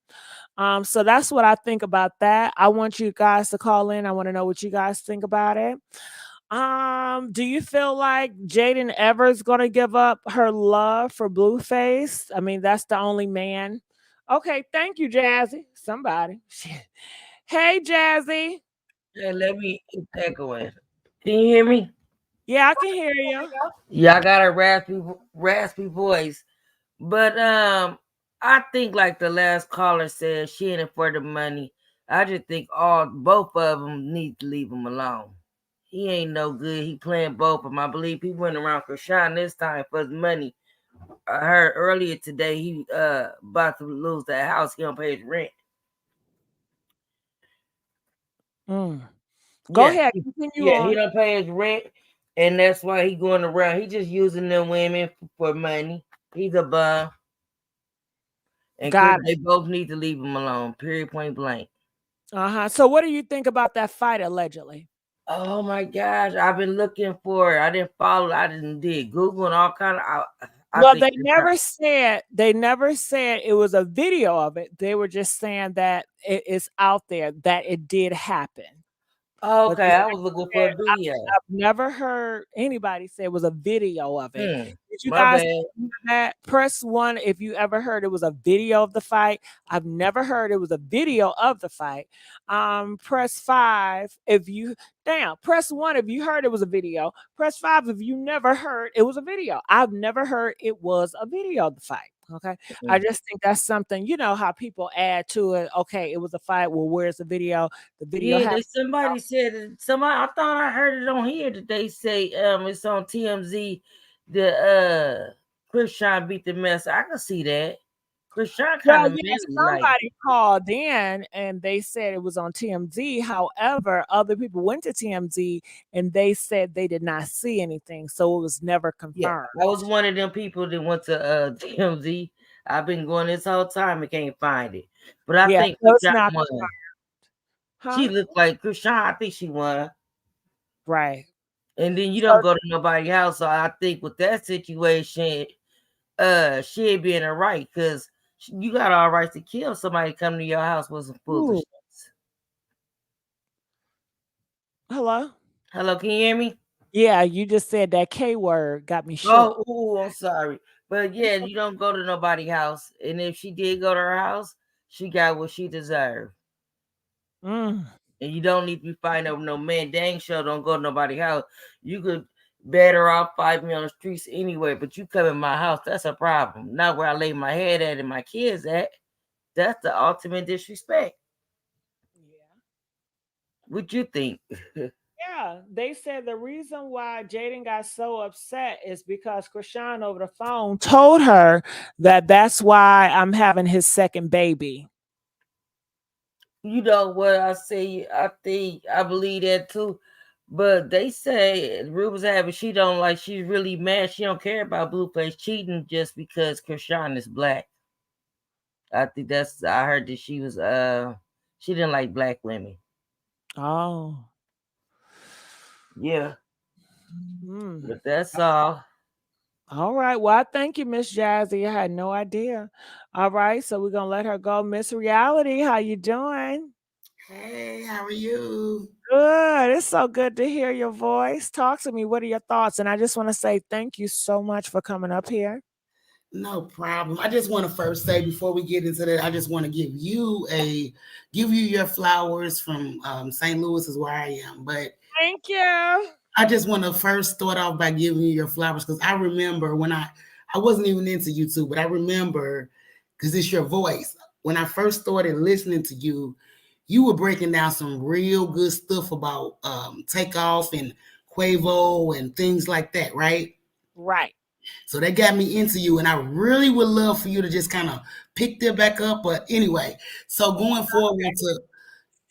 So that's what I think about that. I want you guys to call in. I want to know what you guys think about it. Do you feel like Jaidyn ever is gonna give up her love for Blueface? I mean, that's the only man. Okay, thank you, Jazzy. Somebody. Hey, Jazzy. Hey, let me get that going. Can you hear me? Yeah, I can hear you. Yeah, I got a raspy voice. But I think like the last caller said, she in it for the money. I just think both of them need to leave him alone. He ain't no good. He playing both of them. I believe he went around Chrisean this time for his money. I heard earlier today he about to lose that house. He don't pay his rent. Go ahead, continue on. He don't pay his rent, and that's why he going around. He just using them women for money. He's a bum. And they both need to leave him alone. Period. Point blank. So what do you think about that fight allegedly? Oh my gosh, I've been looking for it. I didn't follow. I didn't did Google and all kind of. Well, they never said it was a video of it. They were just saying that it is out there that it did happen. Okay, I was looking for a video. I've never heard anybody say it was a video of it. Did you My guys bad. that? Press 1 if you ever heard it was a video of the fight. I've never heard it was a video of the fight. Press 5 if you press 1 if you heard it was a video. Press 5 if you never heard it was a video. I've never heard it was a video of the fight. Okay. I just think that's something, you know, how people add to it. Okay, it was a fight. Well, where's the video? The video somebody said it. I thought I heard it on here that they say it's on TMZ. The Chrisean beat the mess. I can see that. Chrisean kind of somebody called in and they said it was on TMZ. However, other people went to TMZ and they said they did not see anything, so it was never confirmed. I was one of them people that went to TMZ. I've been going this whole time and can't find it, but I think Chrisean won. She looked like Chrisean. I think she won. Right. And then you don't go to nobody's house, so I think with that situation, she ain't being a right because you got all right to kill somebody coming to your house with some foolishness. Hello, can you hear me? Yeah, you just said that K word, got me shook. I'm sorry, but yeah, you don't go to nobody's house, and if she did go to her house, she got what she deserved. And you don't need to be fighting over no man. Dang sure don't go to nobody's house. You could better off fight me on the streets anyway, but you come in my house, that's a problem. Not where I lay my head at and my kids at. That's the ultimate disrespect. What you think? Yeah, they said the reason why Jaidyn got so upset is because Chrisean over the phone told her that that's why I'm having his second baby. You know what I say? I believe that too. But they say rumors have it she's really mad. She don't care about Blueface cheating just because Chrisean is black. I think I heard that she was she didn't like black women. Oh. Yeah. But that's all. All right. Well, I thank you, Miss Jazzy. I had no idea. All right. So we're gonna let her go. Miss Reality, how you doing? Hey, how are you? Good. It's so good to hear your voice. Talk to me. What are your thoughts? And I just want to say thank you so much for coming up here. No problem. I just want to first say before we get into that, I just want to give you your flowers from St. Louis is where I am. But thank you. I just want to first start off by giving you your flowers because I remember when I wasn't even into YouTube, but I remember because it's your voice. When I first started listening to you, you were breaking down some real good stuff about Takeoff and Quavo and things like that, right? Right. So that got me into you, and I really would love for you to just kind of pick that back up. But anyway, so going forward to,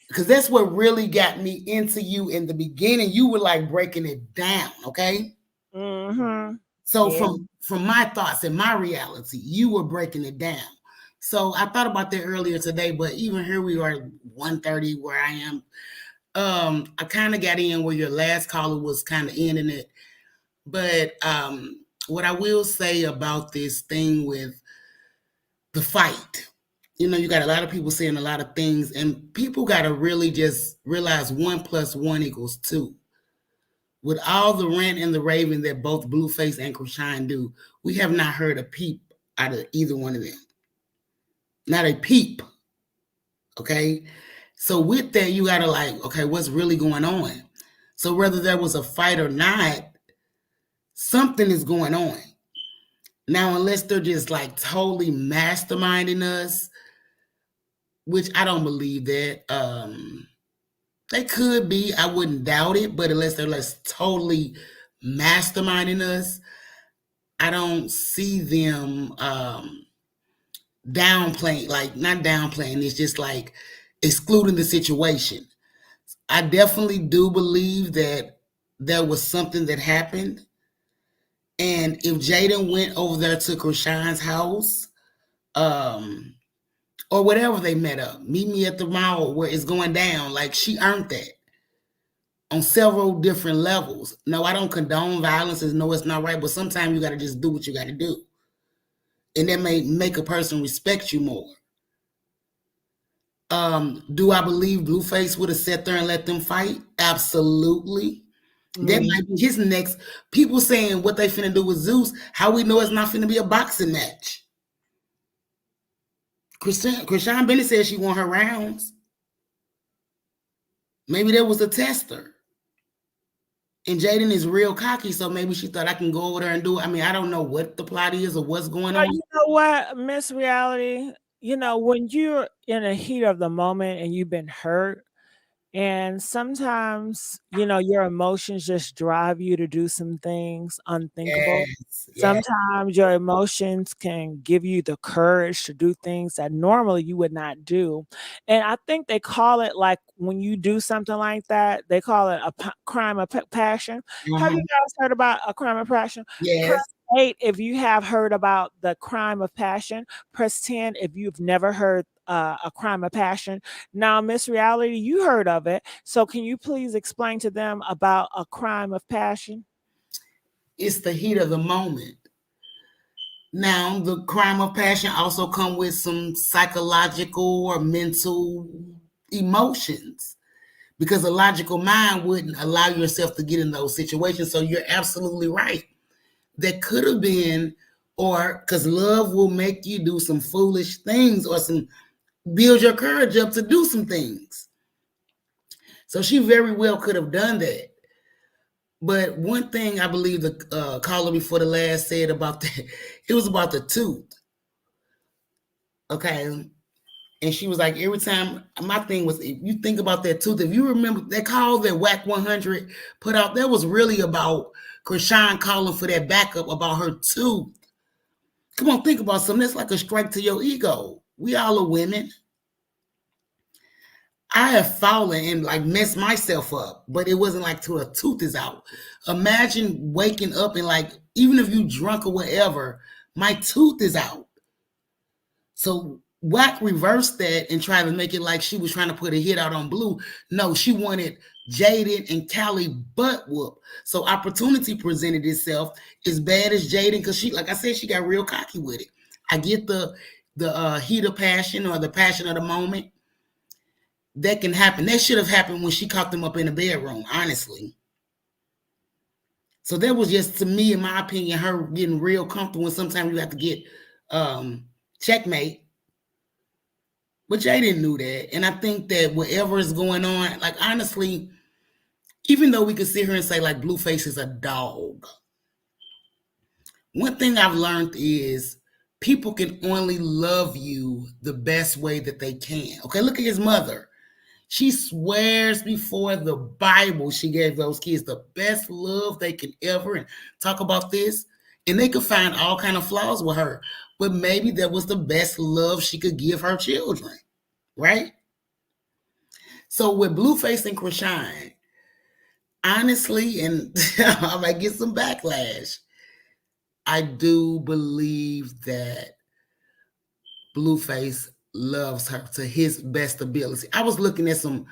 because that's what really got me into you in the beginning. You were like breaking it down, okay? Mm-hmm. So from my thoughts and my reality, you were breaking it down. So I thought about that earlier today, but even here we are 1:30 where I am. I kind of got in where your last caller was kind of ending it. But what I will say about this thing with the fight, you got a lot of people saying a lot of things, and people got to really just realize 1 + 1 = 2. With all the rant and the raving that both Blueface and Chrisean do, we have not heard a peep out of either one of them. Not a peep. Okay? So with that, you got to like, okay, what's really going on? So whether there was a fight or not, something is going on. Now, unless they're just like totally masterminding us, which I don't believe that. They could be, I wouldn't doubt it, but unless they're like totally masterminding us, I don't see them downplaying, like not downplaying, it's just like excluding the situation. I definitely do believe that there was something that happened. And if Jaidyn went over there to Chrisean's house, or whatever they met up, meet me at the mall where it's going down, like she earned that on several different levels. No, I don't condone violence. No, it's not right. But sometimes you got to just do what you got to do. And that may make a person respect you more. Do I believe Blueface would have sat there and let them fight? Absolutely. That might be his next. People saying what they finna do with Zeus. How we know it's not finna be a boxing match? Chrisean Bennett said she won her rounds. Maybe there was a tester. And Jaidyn is real cocky, so maybe she thought I can go over there and do it. I mean, I don't know what the plot is or what's going on. You know what, Miss Reality? When you're in the heat of the moment and you've been hurt, and sometimes, your emotions just drive you to do some things unthinkable. Yes. Sometimes your emotions can give you the courage to do things that normally you would not do. And I think they call it, like, when you do something like that, they call it a crime of passion. Have you guys heard about a crime of passion? Yes. Press 8 if you have heard about the crime of passion. Press 10 if you've never heard a crime of passion. Now, Miss Reality, you heard of it. So can you please explain to them about a crime of passion? It's the heat of the moment. Now, the crime of passion also come with some psychological or mental emotions, because a logical mind wouldn't allow yourself to get in those situations. So you're absolutely right. That could have been, or because love will make you do some foolish things or build your courage up to do some things. So she very well could have done that. But one thing I believe the caller before the last said about that, it was about the tooth. Okay. And she was like, every time, my thing was, if you think about that tooth, if you remember that call that Whack 100 put out, that was really about Chrisean calling for that backup about her tooth. Come on, think about something. That's like a strike to your ego. We all are women. I have fallen and like messed myself up, but it wasn't like till a tooth is out. Imagine waking up and like, even if you drunk or whatever, my tooth is out. So Wack reversed that and tried to make it like she was trying to put a hit out on Blue. No, she wanted Jaidyn and Callie butt whoop. So opportunity presented itself as bad as Jaidyn, because she, like I said, she got real cocky with it. I get the heat of passion or the passion of the moment. That can happen. That should have happened when she caught them up in the bedroom, honestly. So that was just, to me, in my opinion, her getting real comfortable. And sometimes you have to get checkmate. But Jaidyn knew that. And I think that whatever is going on, like, honestly, even though we could sit here and say, like, Blueface is a dog, one thing I've learned is people can only love you the best way that they can. Okay, look at his mother. She swears before the Bible she gave those kids the best love they can ever, and talk about this. And they could find all kind of flaws with her, but maybe that was the best love she could give her children, right? So with Blueface and Chrisean, honestly, and I might get some backlash, I do believe that Blueface loves her to his best ability. I was looking at some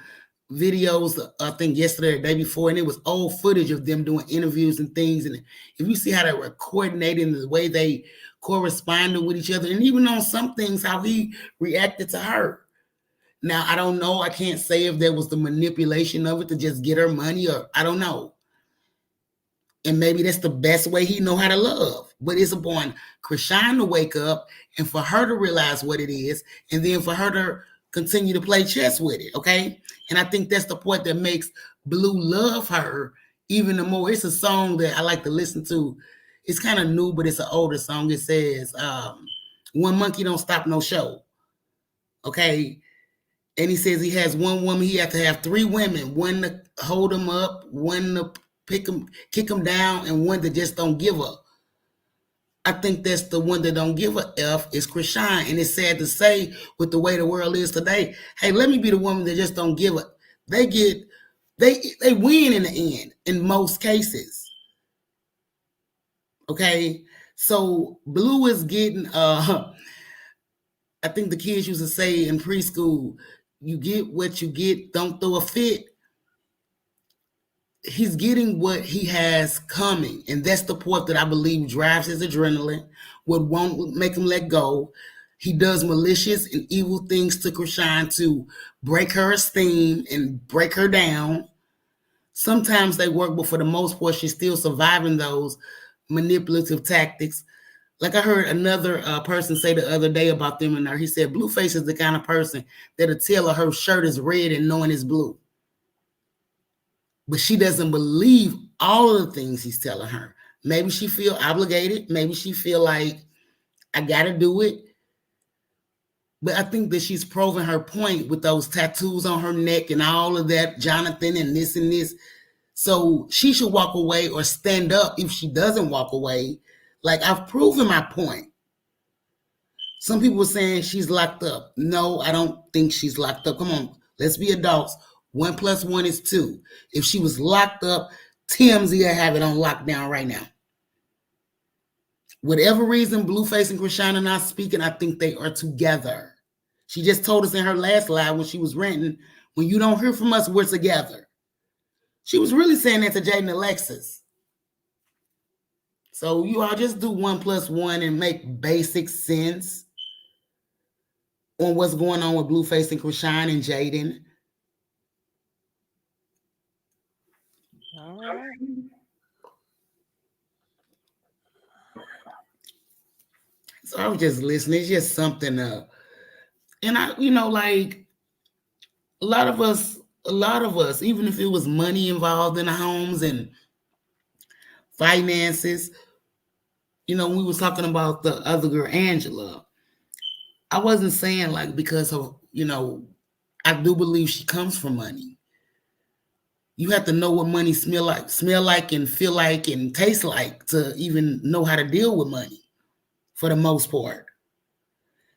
videos, I think yesterday or the day before, and it was old footage of them doing interviews and things. And if you see how they were coordinating, the way they corresponded with each other, and even on some things, how he reacted to her. Now, I don't know. I can't say if there was the manipulation of it to just get her money, or I don't know. And maybe that's the best way he know how to love. But it's upon Chrisean to wake up and for her to realize what it is, and then for her to continue to play chess with it, okay? And I think that's the point that makes Blue love her even the more. It's a song that I like to listen to. It's kind of new, but it's an older song. It says, one monkey don't stop no show, okay? And he says he has one woman, he has to have three women, one to hold him up, one to pick him, kick him down, and one that just don't give up. I think that's the one that don't give a F is Chrisean. And it's sad to say with the way the world is today, hey, let me be the woman that just don't give up. They win in the end in most cases. Okay. So Blue is getting I think the kids used to say in preschool, you get what you get, don't throw a fit. He's getting what he has coming, and that's the part that I believe drives his adrenaline, what won't make him let go. He does malicious and evil things to Chrisean to break her esteem and break her down. Sometimes they work, but for the most part, she's still surviving those manipulative tactics. Like I heard another person say the other day about them and her, he said, Blueface is the kind of person that'll tell her shirt is red and knowing it's blue. But she doesn't believe all of the things he's telling her. Maybe she feel obligated. Maybe she feel like, I got to do it. But I think that she's proven her point with those tattoos on her neck and all of that, Jonathan and this and this. So she should walk away or stand up if she doesn't walk away. Like, I've proven my point. Some people are saying she's locked up. No, I don't think she's locked up. Come on, let's be adults. 1 + 1 is 2. If she was locked up, TMZ will have it on lockdown right now. Whatever reason Blueface and Chrisean are not speaking, I think they are together. She just told us in her last live when she was ranting, when you don't hear from us, we're together. She was really saying that to Jaidyn and Alexis. So you all just do 1 + 1 and make basic sense on what's going on with Blueface and Chrisean and Jaidyn. All right. So I was just listening. It's just something and I, like a lot of us, even if it was money involved in the homes and finances, we was talking about the other girl, Angela. I wasn't saying like because of, I do believe she comes from money. You have to know what money smell like and feel like and taste like to even know how to deal with money for the most part.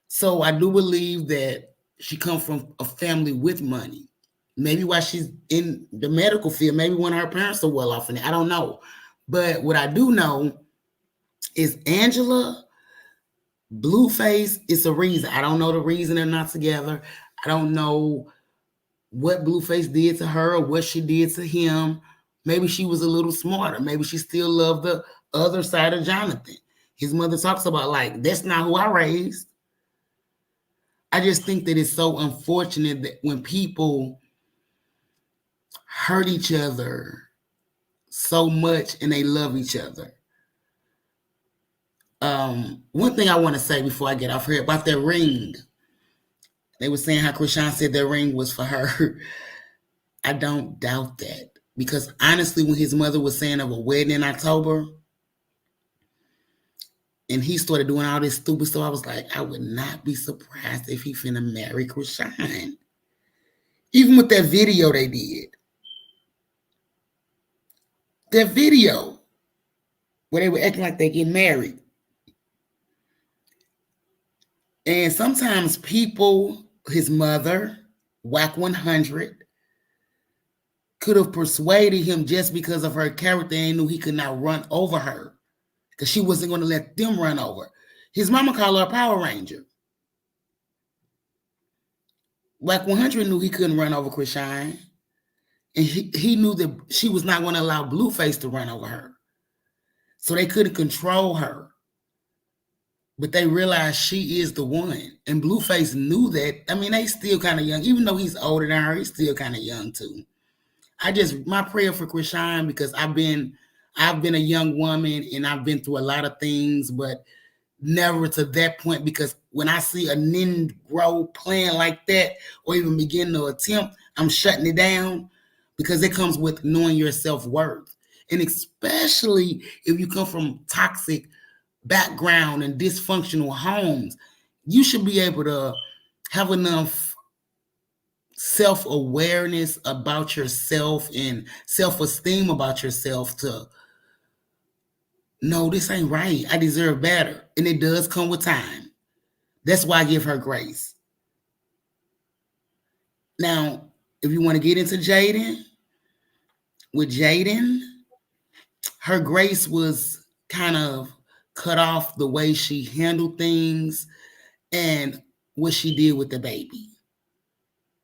So I do believe that she comes from a family with money. Maybe while she's in the medical field, maybe one of her parents are well off in it. I don't know. But what I do know is Angela, Blueface, it's a reason. I don't know the reason they're not together. I don't know what Blueface did to her or what she did to him. Maybe she was a little smarter. Maybe she still loved the other side of Jonathan. His mother talks about, like, that's not who I raised. I just think that it's so unfortunate that when people hurt each other so much and they love each other. One thing I want to say before I get off here about their ring. They were saying how Chrisean said their ring was for her. I don't doubt that. Because honestly, when his mother was saying of a wedding in October, and he started doing all this stupid stuff, I was like, I would not be surprised if he finna marry Chrisean. Even with that video they did. That video where they were acting like they get married. And sometimes people, his mother, Whack 100, could have persuaded him just because of her character and knew he could not run over her because she wasn't going to let them run over. His mama called her a Power Ranger. Whack 100 knew he couldn't run over Chrisean. And he knew that she was not going to allow Blueface to run over her. So they couldn't control her. But they realized she is the one. And Blueface knew that. I mean, they still kind of young. Even though he's older than her, he's still kind of young too. My prayer for Chrisean, because I've been a young woman and I've been through a lot of things, but never to that point, because when I see a Negro playing like that or even begin to attempt, I'm shutting it down, because it comes with knowing your self-worth. And especially if you come from toxic background and dysfunctional homes, you should be able to have enough self-awareness about yourself and self-esteem about yourself to know this ain't right. I deserve better. And it does come with time. That's why I give her grace. Now, if you want to get into Jaidyn, with Jaidyn, her grace was kind of cut off the way she handled things and what she did with the baby.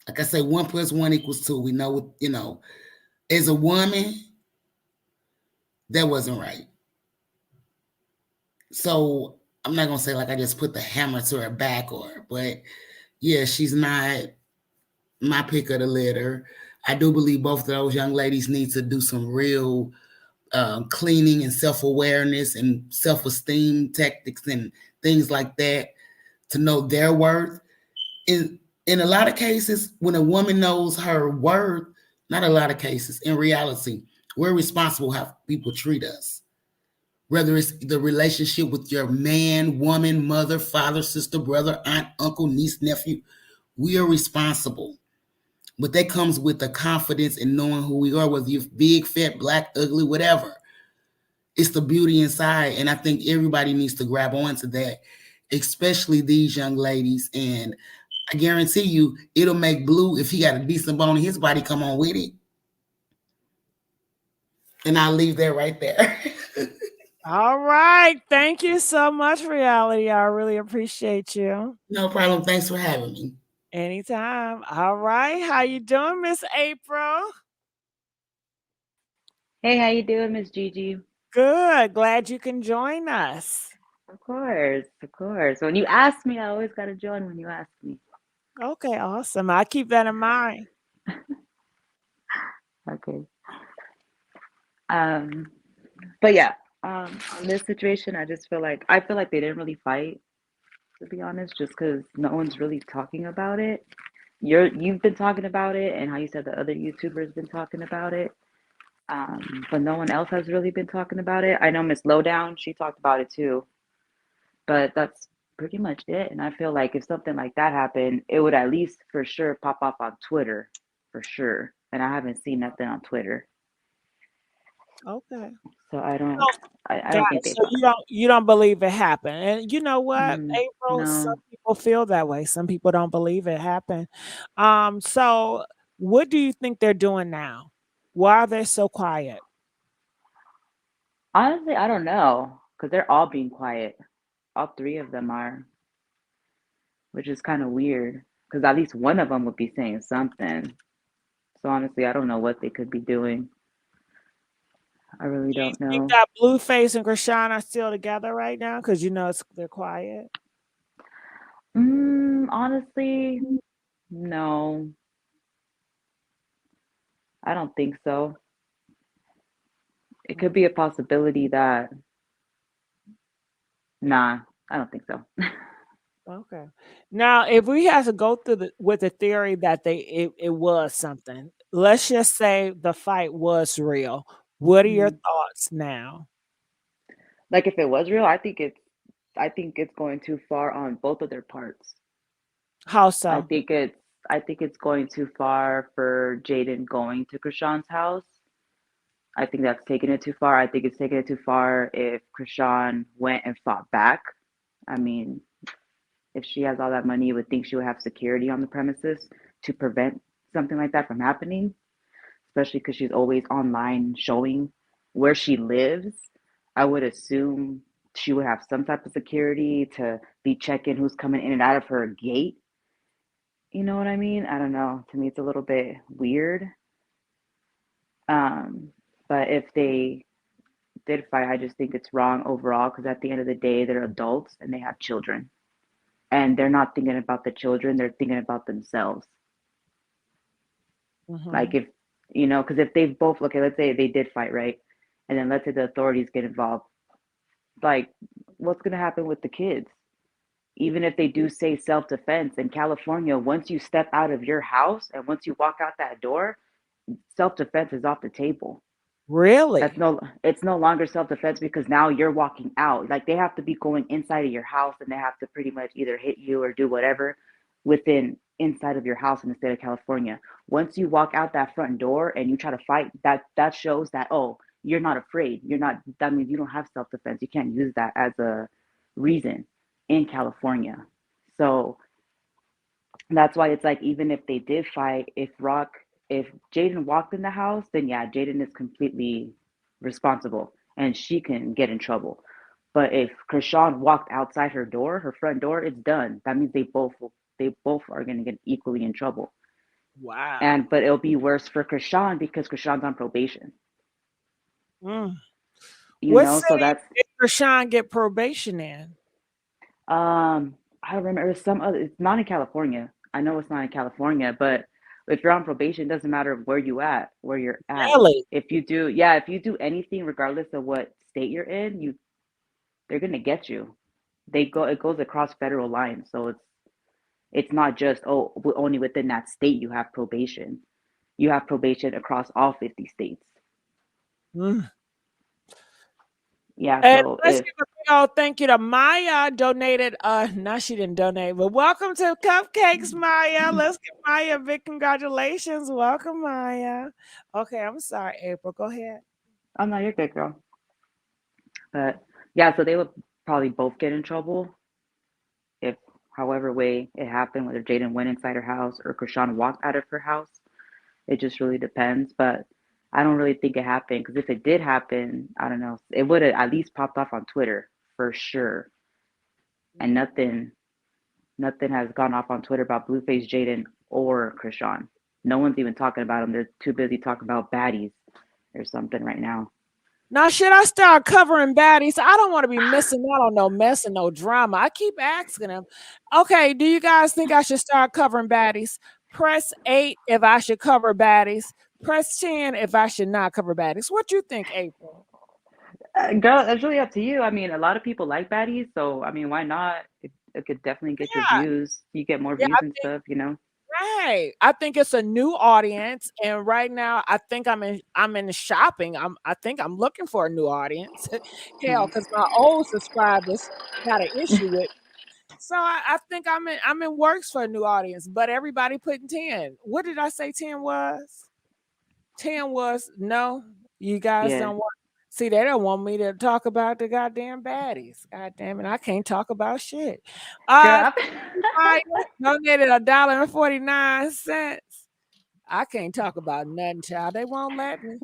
Like I say, 1 + 1 = 2. We know, as a woman, that wasn't right. So I'm not going to say like I just put the hammer to her back but yeah, she's not my pick of the litter. I do believe both of those young ladies need to do some real cleaning and self-awareness and self-esteem tactics and things like that to know their worth. In a lot of cases, when a woman knows her worth, not a lot of cases, in reality, we're responsible how people treat us. Whether it's the relationship with your man, woman, mother, father, sister, brother, aunt, uncle, niece, nephew, we are responsible. But that comes with the confidence in knowing who we are, whether you're big, fat, black, ugly, whatever. It's the beauty inside. And I think everybody needs to grab onto that, especially these young ladies. And I guarantee you, it'll make Blue, if he got a decent bone in his body, come on with it. And I'll leave that right there. All right. Thank you so much, Reality. I really appreciate you. No problem. Thanks for having me. Anytime. All right. How you doing, Miss April? Hey, how you doing, Miss Gigi? Good. Glad you can join us. Of course, of course. When you ask me, I always got to join when you ask me. Okay, awesome. I'll keep that in mind. Okay. But yeah, on this situation, I feel like they didn't really fight, to be honest, just because no one's really talking about it. You've been talking about it, and how you said the other YouTubers been talking about it. But no one else has really been talking about it. I know Miss Lowdown, she talked about it too. But that's pretty much it. And I feel like if something like that happened, it would at least for sure pop up on Twitter, for sure. And I haven't seen nothing on Twitter. Okay. So I don't think they. So you don't believe it happened, and you know what, April? No. Some people feel that way. Some people don't believe it happened. So what do you think they're doing now? Why are they so quiet? Honestly, I don't know, because they're all being quiet. All three of them are, which is kind of weird, because at least one of them would be saying something. So honestly, I don't know what they could be doing. I really don't know. You think that Blueface and Chrisean are still together right now? Because they're quiet. Honestly, no. I don't think so. it could be a possibility that. Nah, I don't think so. Okay. Now, if we have to go through with the theory that it was something, let's just say the fight was real. What are your thoughts now? Like if it was real, I think it's going too far on both of their parts. How I so? think it's I think it's going too far for Jaidyn going to Chrisean's house. I think that's taking it too far. I think it's taking it too far if Chrisean went and fought back. I mean, if she has all that money, you would think she would have security on the premises to prevent something like that from happening, especially because she's always online showing where she lives. I would assume she would have some type of security to be checking who's coming in and out of her gate. You know what I mean? I don't know. To me, it's a little bit weird. Um, but if they did fight, I just think it's wrong overall because at the end of the day, they're adults and they have children. And they're not thinking about the children, they're thinking about themselves. Like Mhm. if, because if they both, okay, let's say they did fight, right? And then let's say the authorities get involved. Like, what's going to happen with the kids? Even if they do say self-defense in California, once you step out of your house and once you walk out that door, self-defense is off the table. Really? It's no longer self-defense because now you're walking out. Like they have to be going inside of your house and they have to pretty much either hit you or do whatever within inside of your house in the state of California. Once you walk out that front door and you try to fight, that shows that, oh, you're not afraid. You're not, that means you don't have self-defense. You can't use that as a reason in California. So that's why it's like even if they did fight, if Jaidyn walked in the house, then yeah, Jaidyn is completely responsible and she can get in trouble. But if Chrisean walked outside her door, her front door, it's done. That means they both are gonna get equally in trouble. Wow. But it'll be worse for Chrisean because Chrisean's on probation. Mm. You What know, so city that's did Chrisean get probation in? I don't remember. It was some other. It's not in California. I know it's not in California, but if you're on probation, it doesn't matter where you're at. Really? If you do anything, regardless of what state you're in, they're gonna get you. It goes across federal lines, so it's not just only within that state you have probation. You have probation across all 50 states. Mm. Yeah, And so let's if give a big old thank you to Maya donated. No, she didn't donate, but welcome to Cupcakes, Maya. Let's give Maya a big congratulations. Welcome, Maya. Okay, I'm sorry, April. Go ahead. oh no, you're good, girl. But yeah, so they would probably both get in trouble if however way it happened, whether Jaidyn went inside her house or Chrisean walked out of her house. It just really depends. But I don't really think it happened because if it did happen, I don't know, it would have at least popped off on Twitter for sure. And nothing has gone off on Twitter about Blueface Jaidyn or Chrisean. No one's even talking about them. They're too busy talking about baddies or something right now. Now, should I start covering baddies? I don't want to be missing out on no mess and no drama. I keep asking them, okay, do you guys think I should start covering baddies? Press 8 if I should cover baddies. Press 10 if I should not cover baddies. What you think, April? Girl, that's really up to you. I mean, a lot of people like baddies, so I mean, why not? It could definitely get your Yeah, views. You get more yeah, views and stuff. right. I think it's a new audience, and right now, I think I'm in shopping. I think I'm looking for a new audience. Hell, because my old subscribers got an issue with. So I think I'm in works for a new audience, but everybody putting 10. What did I say 10 was? 10 was no. You guys Yeah. don't want. See, they don't want me to talk about the goddamn baddies. God damn it, I can't talk about shit. Girl, Fire donated $1.49. I can't talk about nothing, child. They won't let me.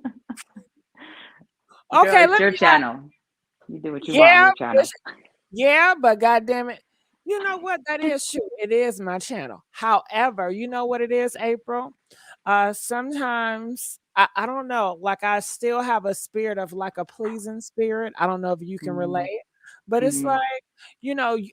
girl, Okay, it's let your me. channel. You do what you want on Yeah, your channel. yeah, but goddamn it, you know what? That is true. It is my channel. However, you know what it is, April. Sometimes I don't know. Like I still have a spirit of like a pleasing spirit. I don't know if you can Mm-hmm. relate, but it's Mm-hmm. like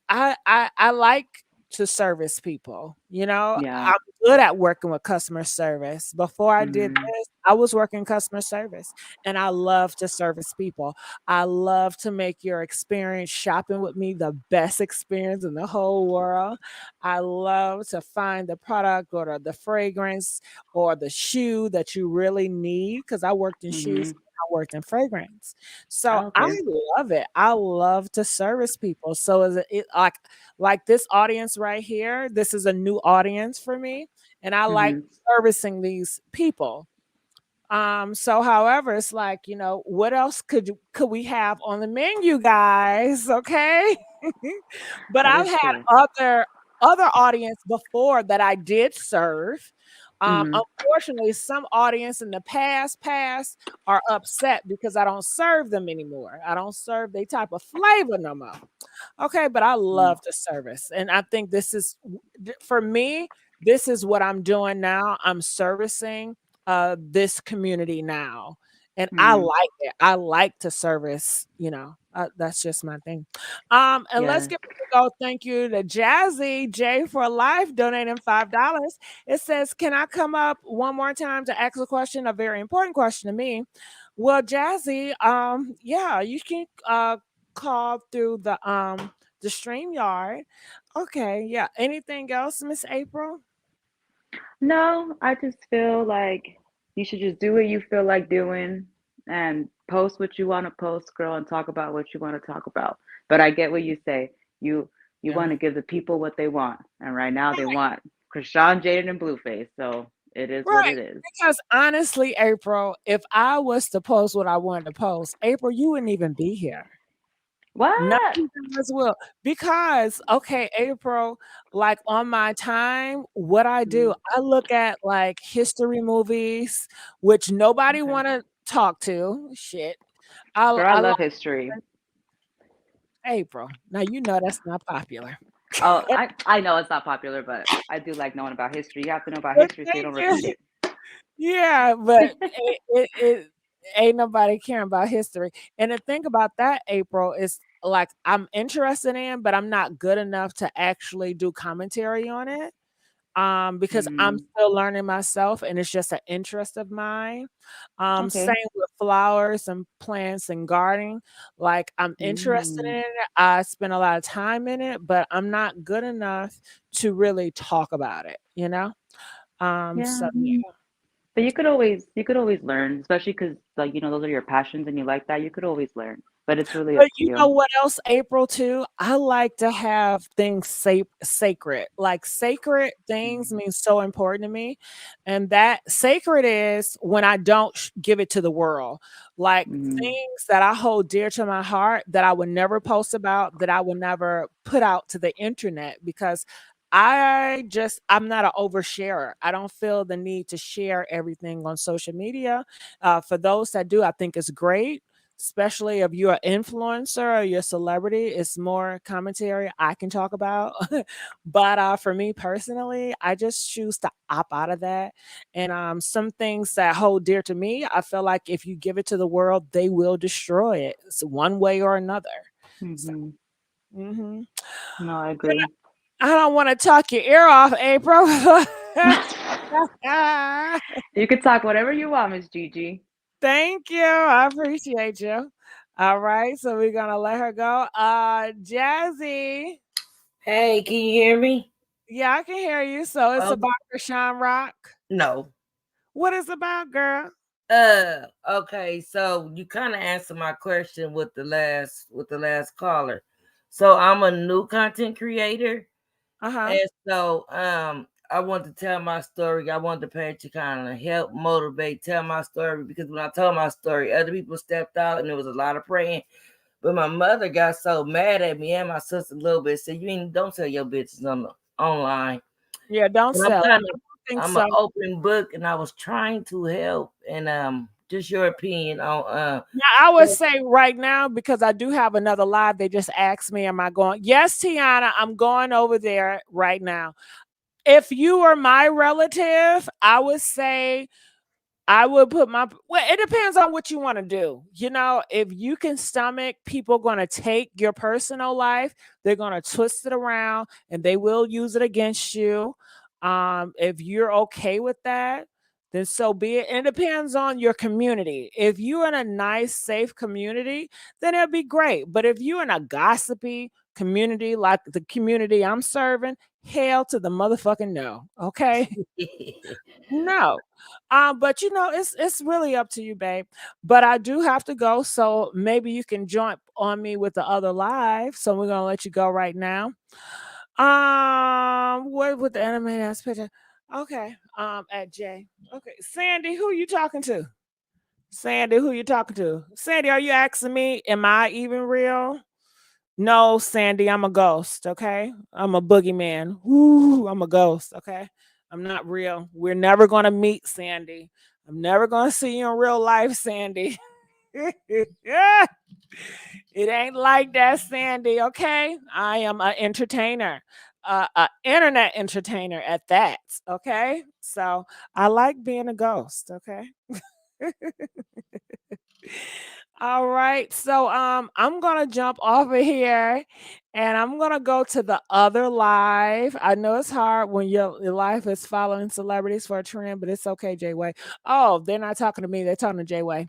I like to service people. You know, Yeah. I'm good at working with customer service. Before I did Mm-hmm. this, I was working customer service, and I love to service people. I love to make your experience shopping with me the best experience in the whole world. I love to find the product or the fragrance or the shoe that you really need, because I worked in shoes, Mm-hmm. I worked in fragrance. So I Okay. love it. I love to service people. So is it like this audience right here, this is a new audience for me, and I like Mm-hmm. servicing these people. So however, it's like, what else could we have on the menu, guys? Okay. But That I've is had true. other audience before that I did serve. Mm-hmm. Unfortunately, some audience in the past are upset because I don't serve them anymore. I don't serve they type of flavor no more. Okay, but I Mm-hmm. love the service. And I think this is for me, this is what I'm doing now. I'm servicing this community now. And I Mm-hmm. like it. I like to service, that's just my thing. And let's Yes. give a go. Thank you to Jazzy J for life donating $5. It says, can I come up one more time to ask a question? A very important question to me. Well, Jazzy, yeah, you can call through the StreamYard. Okay, yeah. Anything else, Miss April? No, I just feel like you should just do what you feel like doing and post what you want to post, girl, and talk about what you want to talk about. But I get what you say. You Yeah. want to give the people what they want, and right now they want Chrisean, Jaidyn, and Blueface. So it is what Right. it is. Because honestly, April, if I was to post what I wanted to post, April, you wouldn't even be here. None What? of you guys will. Because, okay, April, like on my time, what I do, Mhm. I look at like history movies, which nobody Okay. want to talk to. Shit. Girl, I I like love history. April. Now you know that's not popular. Oh, I know it's not popular, but I do like knowing about history. You have to know about But history so you thank don't repeat you. it. Yeah, but it ain't nobody caring about history. And the thing about that, April, is like I'm interested in, but I'm not good enough to actually do commentary on it. Because I'm Mm, still learning myself and it's just an interest of mine. okay. Same with flowers and plants and gardening. Like I'm interested Mm, in it. I spend a lot of time in it, but I'm not good enough to really talk about it, you know? yeah. So yeah. But you could always learn, especially because like those are your passions and you like that. You could always learn, but it's really up But to you know you. what else, April, too? I like to have things sacred. Like sacred things Mm, mean so important to me. And that sacred is when I don't give it to the world. Like mm, things that I hold dear to my heart that I would never post about, that I would never put out to the internet because I'm not an oversharer. I don't feel the need to share everything on social media. For those that do, I think it's great, especially if you're an influencer or you're a celebrity. It's more commentary I can talk about. But for me personally, I just choose to opt out of that. And some things that hold dear to me, I feel like if you give it to the world, they will destroy it. It's one way or another. So, mm-hmm. mhm. No, I agree. I don't want to talk your ear off, April. You could talk whatever you want, Miss Gigi. Thank you. I appreciate you. All right, so we're gonna let her go. Jazzy. Hey, can you hear me? Yeah, I can hear you. So it's Oh, about Chrisean Rock. no. What is about, girl? Okay, so you kind of answered my question with the last caller. So I'm a new content creator, Uh-huh. and so I want to tell my story. I want the page to kind of help motivate, tell my story, because when I told my story, other people stepped out and there was a lot of praying. But my mother got so mad at me and my sister a little bit, said, don't tell your business online. Yeah, don't And I'm sell it. kind I of don't think I'm an so. open book, and I was trying to help. And just your opinion on Yeah, I would say right now, because I do have another live. They just asked me, am I going? Yes, Tiana, I'm going over there right now. If you were my relative, I would say I would put my, well, it depends on what you want to do. You know, if you can stomach people going to take your personal life, they're going to twist it around and they will use it against you. If you're okay with that, then so be it. And it depends on your community. If you're in a nice, safe community, then it'll be great. But if you're in a gossipy community like the community I'm serving, hell to the motherfucking no. Okay. No. But you know, it's really up to you, babe. But I do have to go. So maybe you can join on me with the other live. So we're gonna let you go right now. What with the animated ass picture? Okay. At J. Okay. Sandy, who you talking to? Sandy, who you talking to? Sandy, are you asking me, am I even real? No, Sandy, I'm a ghost, okay? I'm a boogeyman. Woo, I'm a ghost, okay? I'm not real. We're never gonna meet, Sandy. I'm never gonna see you in real life, Sandy. Yeah. It ain't like that, Sandy, okay? I am an entertainer, an internet entertainer at that, okay? So I like being a ghost, okay? All right. So I'm gonna jump over here and I'm gonna go to the other live. I know it's hard when your life is following celebrities for a trend, but it's okay, Jay Way. Oh, they're not talking to me, they're talking to Jay Way.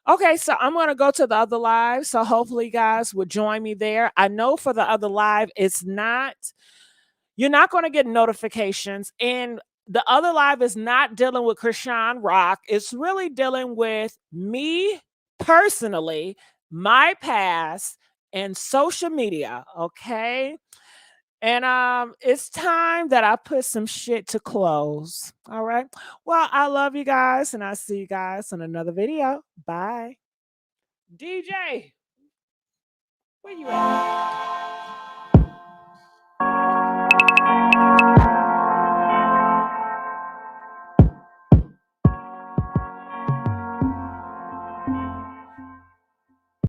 Okay, so I'm gonna go to the other live. So hopefully you guys will join me there. I know for the other live, you're not gonna get notifications. And the other live is not dealing with Chrisean Rock. It's really dealing with me personally, my past, and social media. Okay. And it's time that I put some shit to close. All right. Well, I love you guys, and I'll see you guys in another video. Bye. DJ, where you at?